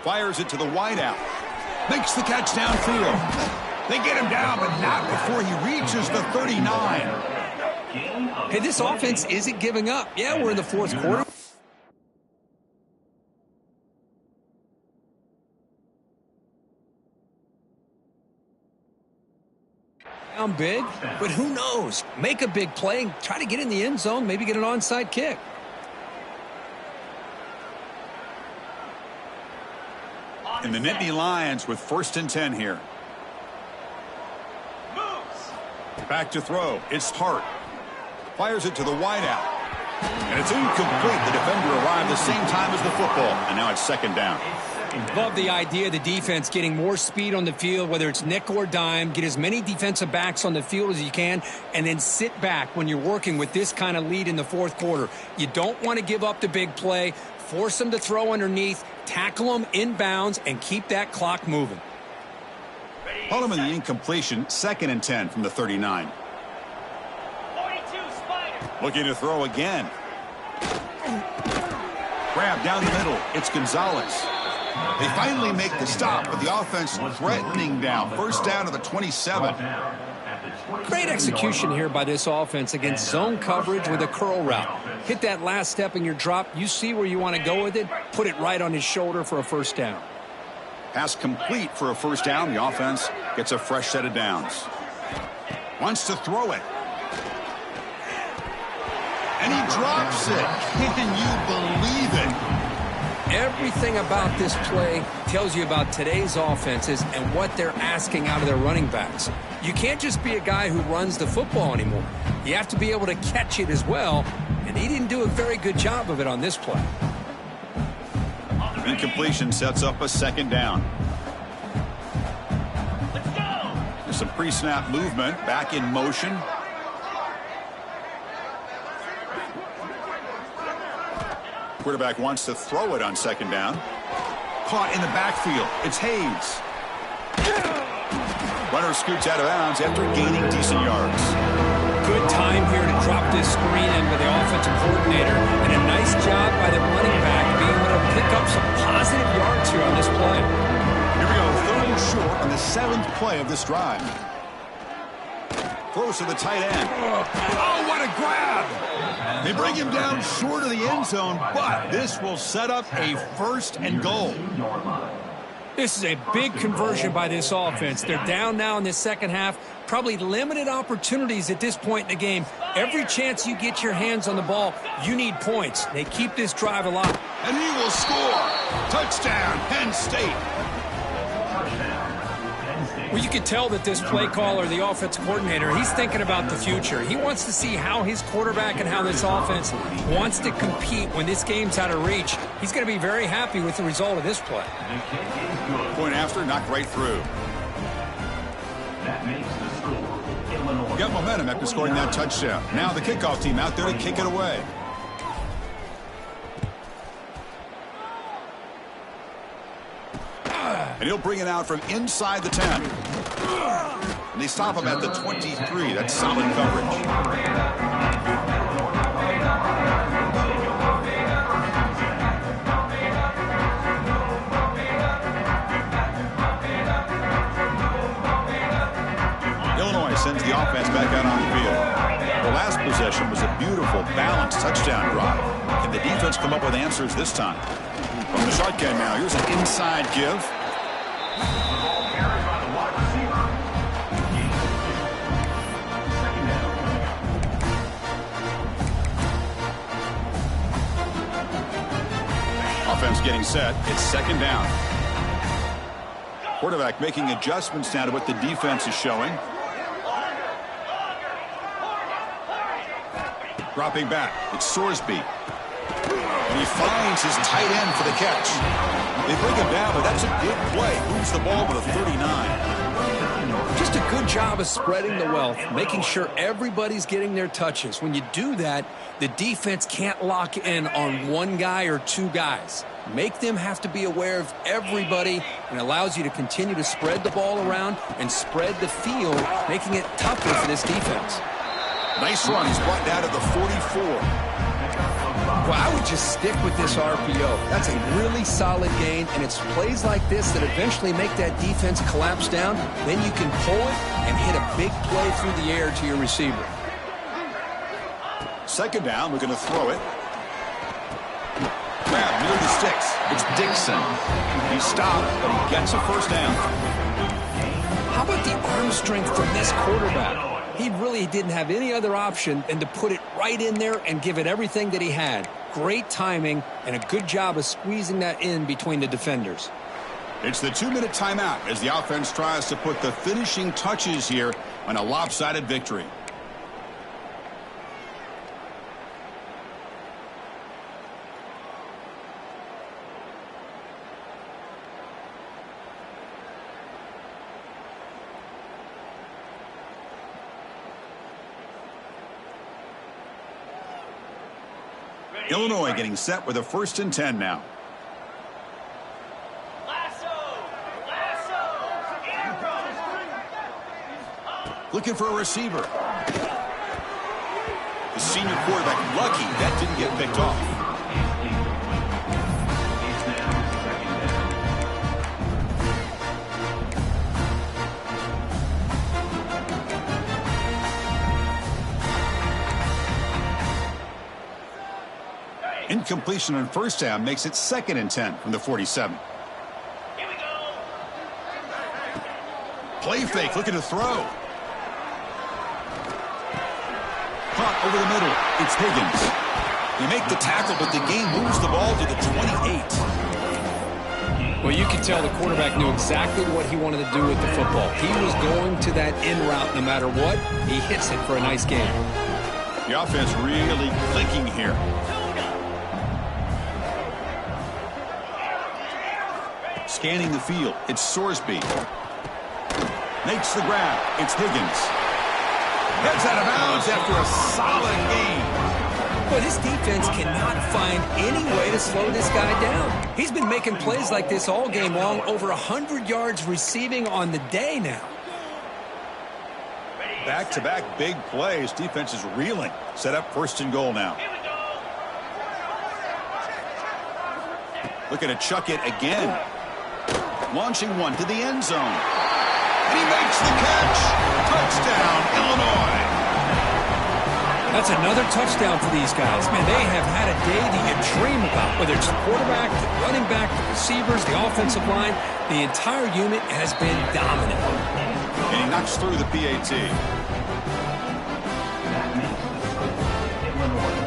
Fires it to the wideout. Makes the catch downfield. They get him down, but not before he reaches the 39. Hey, this offense isn't giving up. Yeah, we're in the fourth quarter. Down big, but who knows? Make a big play, try to get in the end zone, maybe get an onside kick. And the Nittany Lions with first and 10 here. Back to throw. It's Hart. Fires it to the wideout. And it's incomplete. The defender arrived the same time as the football. And now it's second down. Love the idea of the defense getting more speed on the field, whether it's nickel or dime. Get as many defensive backs on the field as you can, and then sit back when you're working with this kind of lead in the fourth quarter. You don't want to give up the big play. Force them to throw underneath, tackle them inbounds, and keep that clock moving. Hold him in the incompletion, second and 10 from the 39. 42, Spider. Looking to throw again. Grab down the middle. It's Gonzalez. They finally make the stop, but the offense threatening down. First down to the 27. Great execution here by this offense against zone coverage with a curl route. Hit that last step in your drop. You see where you want to go with it. Put it right on his shoulder for a first down. Pass complete for a first down. The offense gets a fresh set of downs. Wants to throw it. And he drops it. Can you believe it? Everything about this play tells you about today's offenses and what they're asking out of their running backs. You can't just be a guy who runs the football anymore. You have to be able to catch it as well, and he didn't do a very good job of it on this play. Incompletion sets up a second down. Let's go. There's some pre-snap movement, back in motion. Quarterback wants to throw it on second down. Caught in the backfield. It's Hayes. Runner scoots out of bounds after gaining decent yards. Good time here to drop this screen in with the offensive coordinator, and a nice job by the running back being able to pick up some positive yards here on this play. Here we go, third and short on the 7th play of this drive. Throws to the tight end. Oh, what a grab! They bring him down short of the end zone, but this will set up a first and goal. This is a big conversion by this offense. They're down now in the second half. Probably limited opportunities at this point in the game. Every chance you get your hands on the ball, you need points. They keep this drive alive. And he will score. Touchdown, Penn State. Well, you can tell that this play caller, the offensive coordinator, he's thinking about the future. He wants to see how his quarterback and how this offense wants to compete when this game's out of reach. He's going to be very happy with the result of this play. Point after, knocked right through. That makes the score Illinois. Got momentum after scoring that touchdown. Now the kickoff team out there to kick it away. And he'll bring it out from inside the 10. And they stop him at the 23. That's solid coverage. Illinois sends the offense back out on the field. The last possession was a beautiful, balanced touchdown drive. Can the defense come up with answers this time? From the shotgun now, here's an inside give. Offense getting set. It's second down. Quarterback making adjustments now to what the defense is showing. Dropping back. It's Sorsby. And he finds his tight end for the catch. They bring him down, but that's a good play. Moves the ball with a 39. Just a good job of spreading the wealth, making sure everybody's getting their touches. When you do that, the defense can't lock in on one guy or two guys. Make them have to be aware of everybody, and allows you to continue to spread the ball around and spread the field, making it tougher for this defense. Nice run. He's brought down to the 44. Well, I would just stick with this RPO. That's a really solid gain, and it's plays like this that eventually make that defense collapse down. Then you can pull it and hit a big play through the air to your receiver. Second down, we're going to throw it. Grab near the sticks. It's Dixon. He stopped, but he gets a first down. How about the arm strength from this quarterback? He really didn't have any other option than to put it right in there and give it everything that he had. Great timing and a good job of squeezing that in between the defenders. It's the 2-minute timeout as the offense tries to put the finishing touches here on a lopsided victory. Illinois getting set with a 1st and 10 now. Looking for a receiver. The senior quarterback lucky that didn't get picked off. Incompletion on first down makes it 2nd and 10 from the 47. Here we go. Play fake, looking to throw. Caught over the middle. It's Higgins. You make the tackle, but the game moves the ball to the 28. Well, you can tell the quarterback knew exactly what he wanted to do with the football. He was going to that in route no matter what. He hits it for a nice game. The offense really clicking here. Scanning the field, it's Sorsby. Makes the grab, it's Higgins. Heads out of bounds after a solid game. But his defense cannot find any way to slow this guy down. He's been making plays like this all game long, over 100 yards receiving on the day now. Back-to-back big plays. Defense is reeling. Set up 1st and goal now. Here we go. Looking to chuck it again. Launching one to the end zone. And he makes the catch. Touchdown, Illinois. That's another touchdown for these guys. Man, they have had a day that you dream about, whether it's the quarterback, the running back, the receivers, the offensive line. The entire unit has been dominant. And he knocks through the PAT.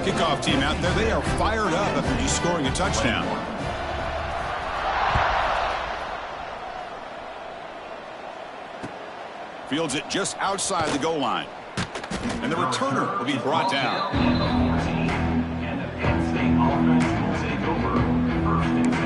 Kickoff team out there, they are fired up after just scoring a touchdown. Fields it just outside the goal line. And the returner will be brought down. And the Penn State offense will take over 1st and 10.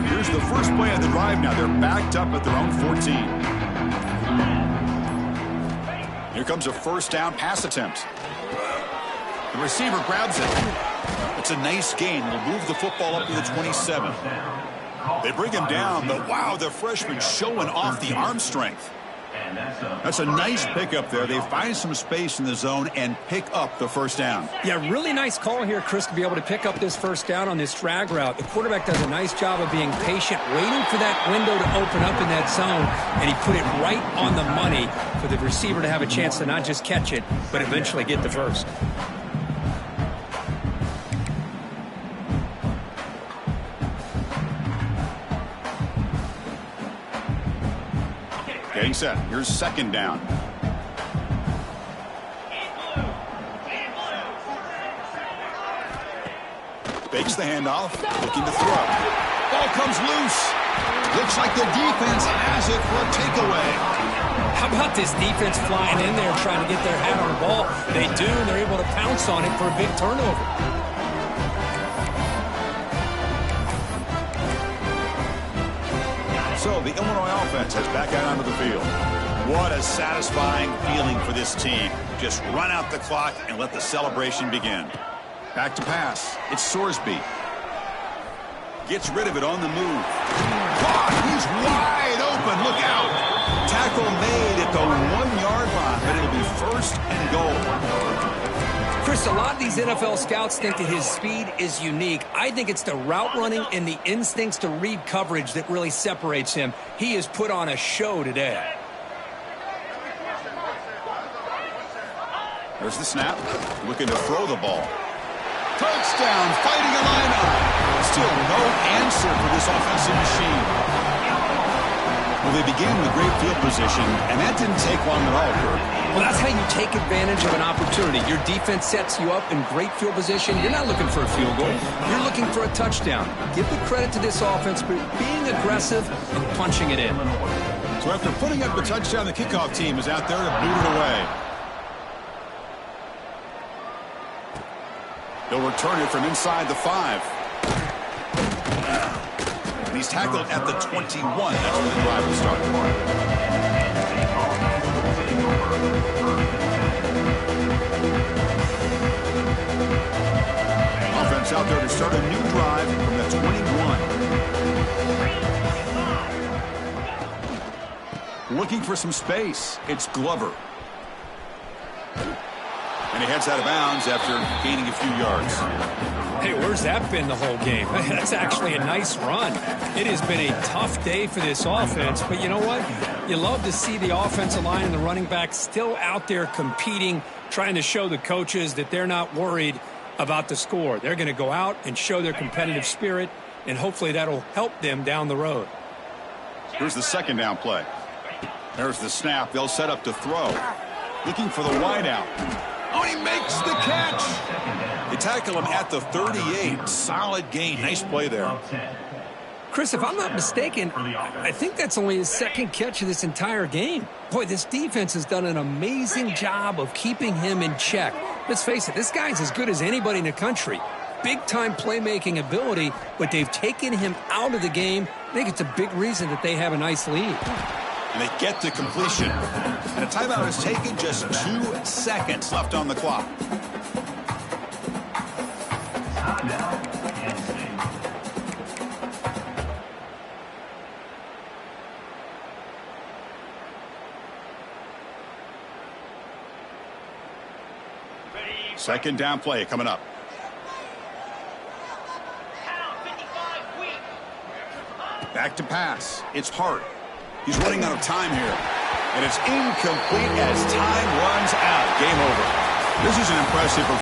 Here's the first play of the drive now. They're backed up at their own 14. Here comes a 1st down pass attempt. The receiver grabs it. It's a nice gain. Will move the football up to the 27. They bring him down, but wow, the freshman showing off the arm strength. That's a nice pickup there. They find some space in the zone and pick up the 1st down. Yeah, really nice call here, Chris, to be able to pick up this 1st down on this drag route. The quarterback does a nice job of being patient, waiting for that window to open up in that zone, and he put it right on the money for the receiver to have a chance to not just catch it, but eventually get the 1st. Getting set. Here's 2nd down. Fakes the handoff. Looking to throw. Ball comes loose. Looks like the defense has it for a takeaway. How about this defense flying in there trying to get their hat on the ball? They do, and they're able to pounce on it for a big turnover. So the Illinois offense has back out onto the field. What a satisfying feeling for this team. Just run out the clock and let the celebration begin. Back to pass. It's Sorsby. Gets rid of it on the move. Caught. He's wide open. Look out. Tackle made at the 1-yard line, but it'll be 1st and goal. Chris, a lot of these NFL scouts think that his speed is unique. I think it's the route running and the instincts to read coverage that really separates him. He has put on a show today. There's the snap. Looking to throw the ball. Touchdown, fighting a lineup. Still no answer for this offensive machine. Well, they began with great field position, and that didn't take long at all, Kirk. Well, that's how you take advantage of an opportunity. Your defense sets you up in great field position. You're not looking for a field goal. You're looking for a touchdown. Give the credit to this offense for being aggressive and punching it in. So after putting up a touchdown, the kickoff team is out there to boot it away. They'll return it from inside the 5. And he's tackled at the 21. That's where the drive will start. out there to start a new drive from the 21. Looking for some space. It's Glover. And he heads out of bounds after gaining a few yards. Hey, where's that been the whole game? That's actually a nice run. It has been a tough day for this offense, but you know what? You love to see the offensive line and the running back still out there competing, trying to show the coaches that they're not worried about the score. They're going to go out and show their competitive spirit, and hopefully that'll help them down the road. Here's the second down play. There's the snap. They'll set up to throw. Looking for the wideout. Oh, he makes the catch. They tackle him at the 38. Solid gain. Nice play there. Chris, if I'm not mistaken, I think that's only his second catch of this entire game. Boy, this defense has done an amazing job of keeping him in check. Let's face it, this guy's as good as anybody in the country. Big-time playmaking ability, but they've taken him out of the game. I think it's a big reason that they have a nice lead. And they get to completion. And a timeout is taken, just 2 seconds left on the clock. Second down play coming up. Back to pass. It's Hart. He's running out of time here. And it's incomplete as time runs out. Game over. This is an impressive performance.